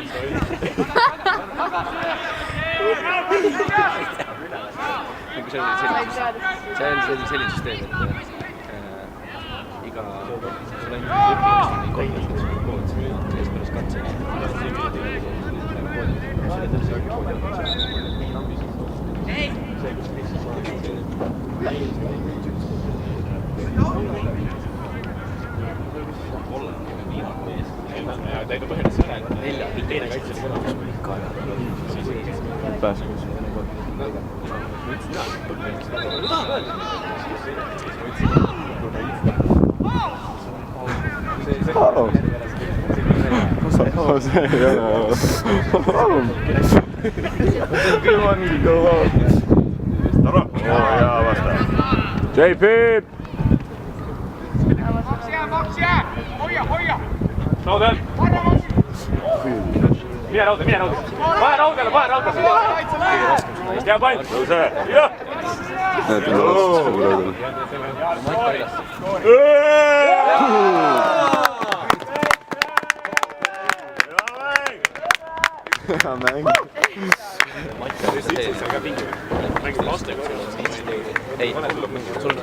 See on selline süsteem, et iga sul on õpilast 3 kood, ees pärast katseid. Ta ei tule põhjendada seda, et teine kaitse oli Pääskus. See ei ole. Küll on kõva. Taro? Hea vasta. JP! Raudel! Mine rauda! Vahe raudele! Hea pall! Tõuse! Jah! Näed, on vastus kogu raudele. Hea mäng! Mängid lastega. Ei, sul on 4.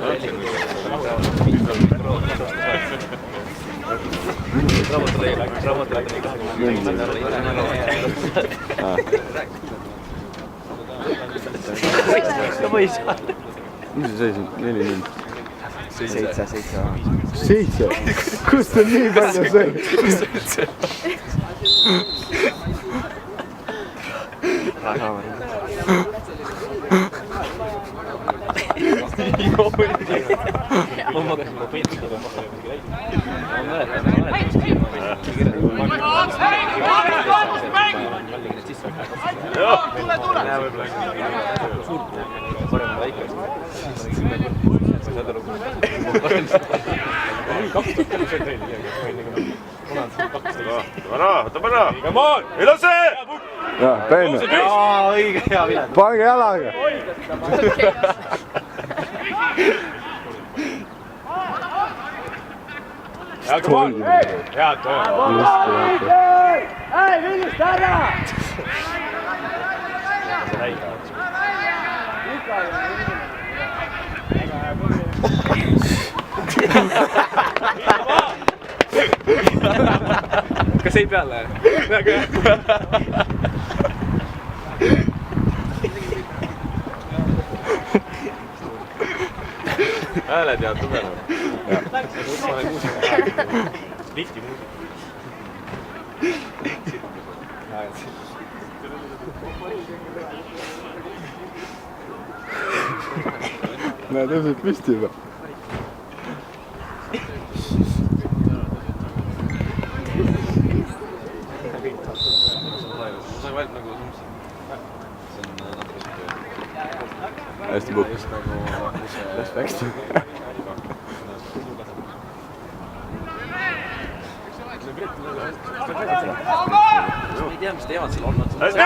Mis see seis on? 4-0. 7. Kust on nii palju see? Jaa, teine. Õige, hea Viljand. Pange jalaga. Hea, come on! Head töö! Ei, Vilist ära! Kas ei peale? Väga hea. Hääled ja tugevamad. Lifti muusika. Näe, tõuseb püsti juba. Hästi puhkus. Respekt. Ei tea, mis teevad seal olnud. Hästi!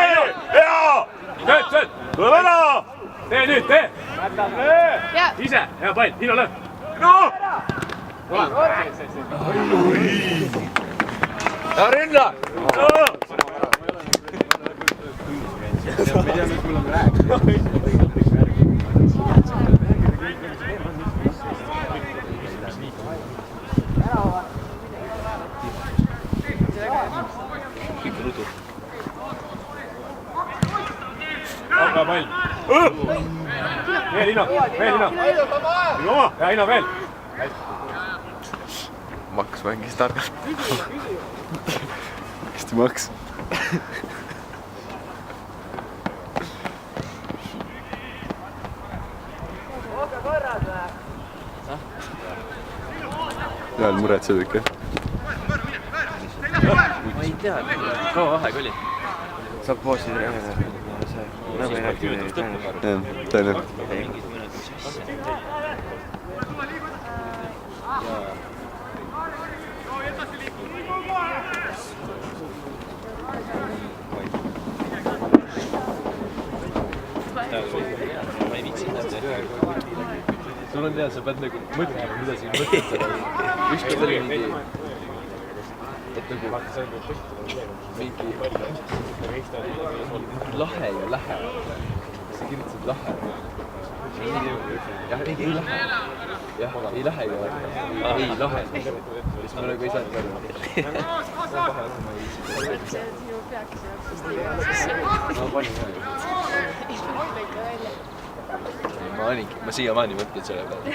Hea! Tööd! Tule ära! Tee nüüd, tee! Ise, hea pall, Hiino lööb! Ja rünna! Kõik rudu. Aga pall! Veel Hiino! Ja Hiino veel! Maks mängis targalt. Hästi maks. Jaan muretseb ikka. Ma ei tea, kaua vaheaeg oli? Saab poosi teha. Nagu ei räägi midagi. Jah, teine. Ma ei viitsinud seda. Sul on hea, sa pead nagu mõtlema, mida siin mõtled. Ükskord oli mingi... Et nagu... Mingi... Lahe ja lähe. Sa kirjutasid lahe. Jah, ei lähe. Jah, ei lähe ja ei lahe. Siis ma nagu ei saanud aru. Sinu peaks Ma panin ka. Ma siiamaani mõtlen selle peale.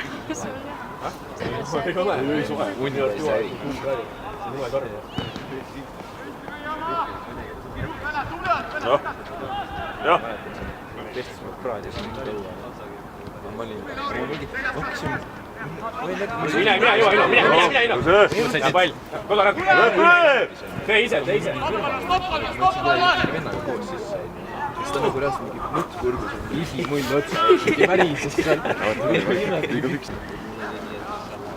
Ei ole, ei suhe. Unni ei saa eri. See on uue karm. Jah. Tehtis ma praadi siin tõua. Ma olin mingi... Mine, Hiino! Hea pall! Kolla rand! Tee ise! Vennaga koos sisse. Siis ta nagu reaalselt mingi nutt kõrgus. Isi mull otsa. Ja värises sealt. Liiga püks.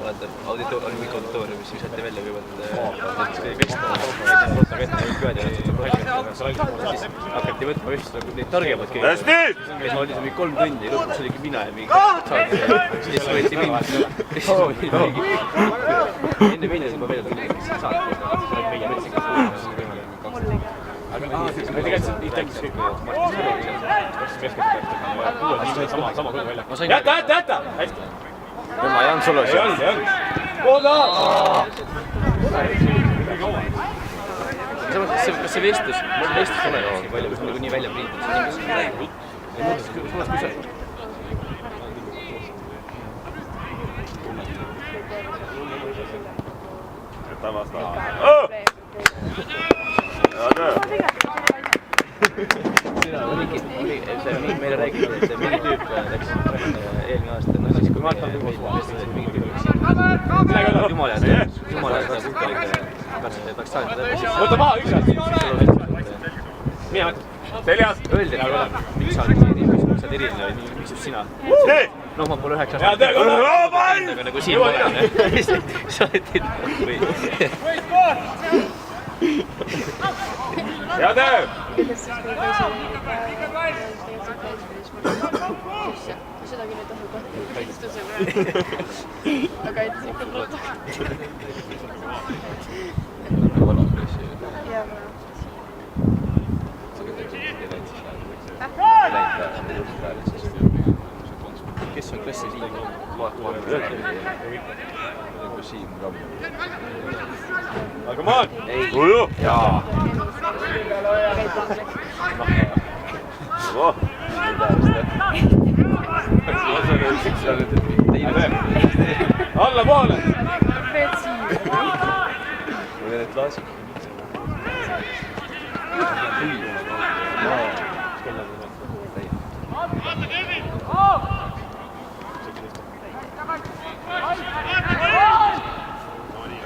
Vaata, oli mingi auditooriumis, visati välja kõigepealt pesta, siis hakati võtma just neid targemad kõige. Siis oli see mingi 3 tundi, lõpuks oligi mina ja mingi siis võeti mind. Enne meile siin ma veel tulin, siis saati, siis olid meie metsikas. Aga tegelikult nii tänkis kõik sama kuju välja. Jäta! Hästi! Tema Jan Solos. Ei olnud. kas see vestlus tuleb nii palju, kui nagu nii välja prinditud? Ei muutus, suunas kui see. Jäta vasta. Hea töö. Meile räägiti, et see mingi tüüp läks eelmine aasta, no siis kui me mingi tüüp jumala peaks saanud võta maha üks aasta. Mina mõtlen. Seljas. öeldi, et miks sa oled eriline või miks just sina? No ma pole 9 aastat. Aga nagu siin pole. Sa oled või? Hea töö! Sedagi nüüd tasu kohta istuse või? Aga et ikka protokol. Jaa, kes on klassis liiga? Siim Ramm. Aga maan! Uju! Jaa! Alla poole! Fred Siim. Või need laasik.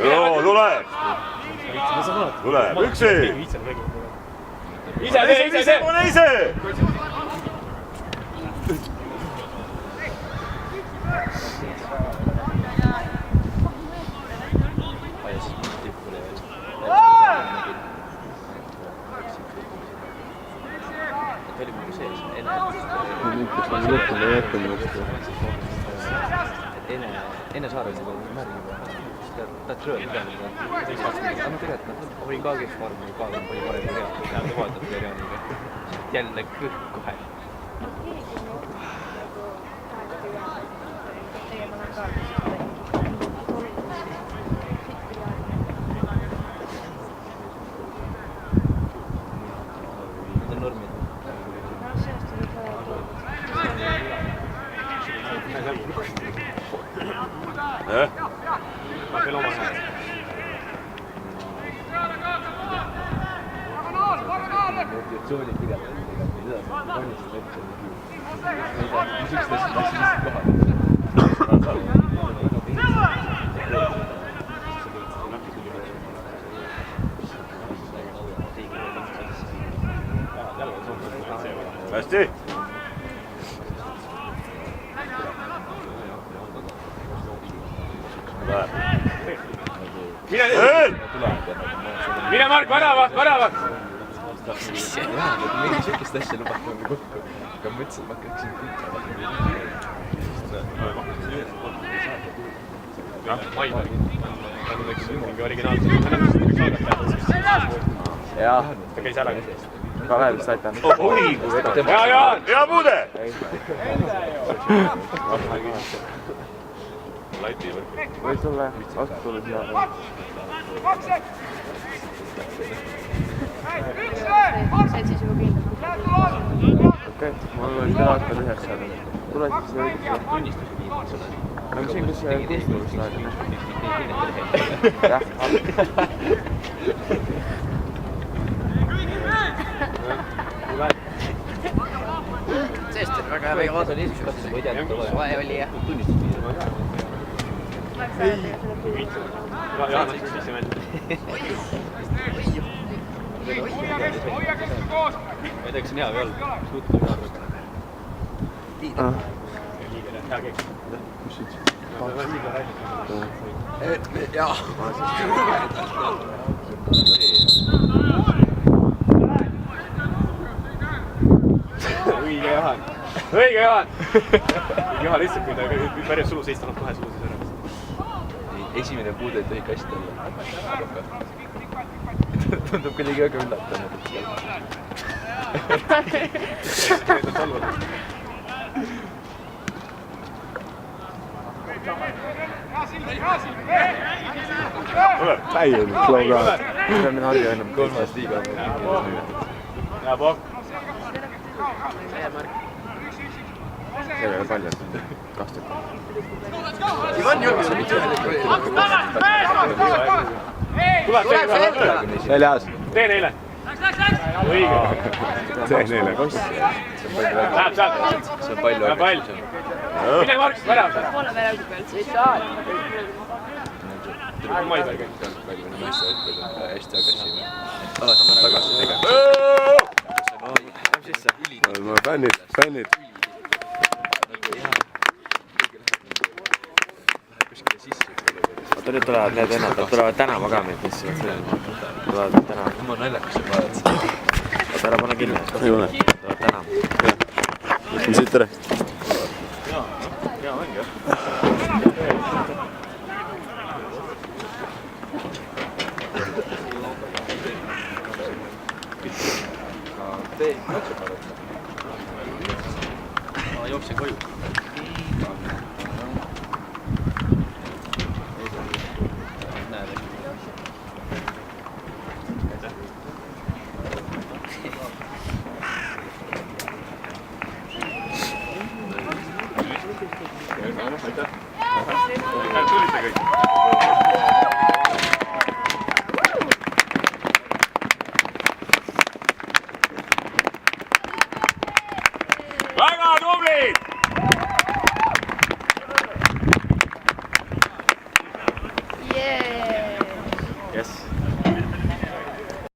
Joo, tule! Tule, üksi! Ise tee! Pane ise! Enne Saarel märgi peal. Ta trööl peal. Aga tegelikult oli ka kehv vorm, oli parem kui Real. Tähendab, vaadatud Realiga. Jälle kõik kohe. Need on normid. Ma veel oma hääl. Motivatsioonikirjad on valmistada ette. Mis üks läks kohale. Hästi! Mine Mark, väravad! Mingi sükest asja lubati kokku. Aga mõtlesin, et ma hakkaksin pintsa. Maida. Ta on üks mingi originaalselt. Jah, Ta käis ära. Kalevist aitan. Hea Jaan! Hea puude! Võib sulle vastu tulla siia. See siis juba kindlasti. Okei, mul oli teaata lüheks saada. Tule siis see õigesti. Ma küsin, kus see kustulis läheb. Jah, Seest on väga hea vaata oli esimest katse, ma ei teadnud, et vahe oli jah. Tunnistus. Jaan, läks sisse välja. Ma ei tea, kas see on hea või halb. Suutud või arvad? Hea keegi. Jaa. Õige Jaan! Juha lihtsalt, kui ta päris sulu seista, kohe sulu siis ära. Esimene puude ei tohi kast olla. Tundub kuidagi väga üllatanud. täielik laugaat. see on mida Harju ennem. kolmas liiga. hea pokk. see ei ole palju. 2 tükki. Ivan Jõgis on mitte ühele tuleb väljas. tee neile. õige. tee neile. Läheb sealt. see on palju Läheb pall. mine Mark, värav. poole väravdi pealt. Maiberg. hästi agressiivne. alati tagasi tegema. fännid. oota, nüüd tulevad need vennad, nad tulevad tänava ka meid missivad sõelma. Tulevad tänava. Jumala naljakas on vaadata. oota, ära pane kinni. ei ole. Tulevad tänava. ütleme siit tere. Hea mäng jah. tee, katsu palun. Ma jooksen koju.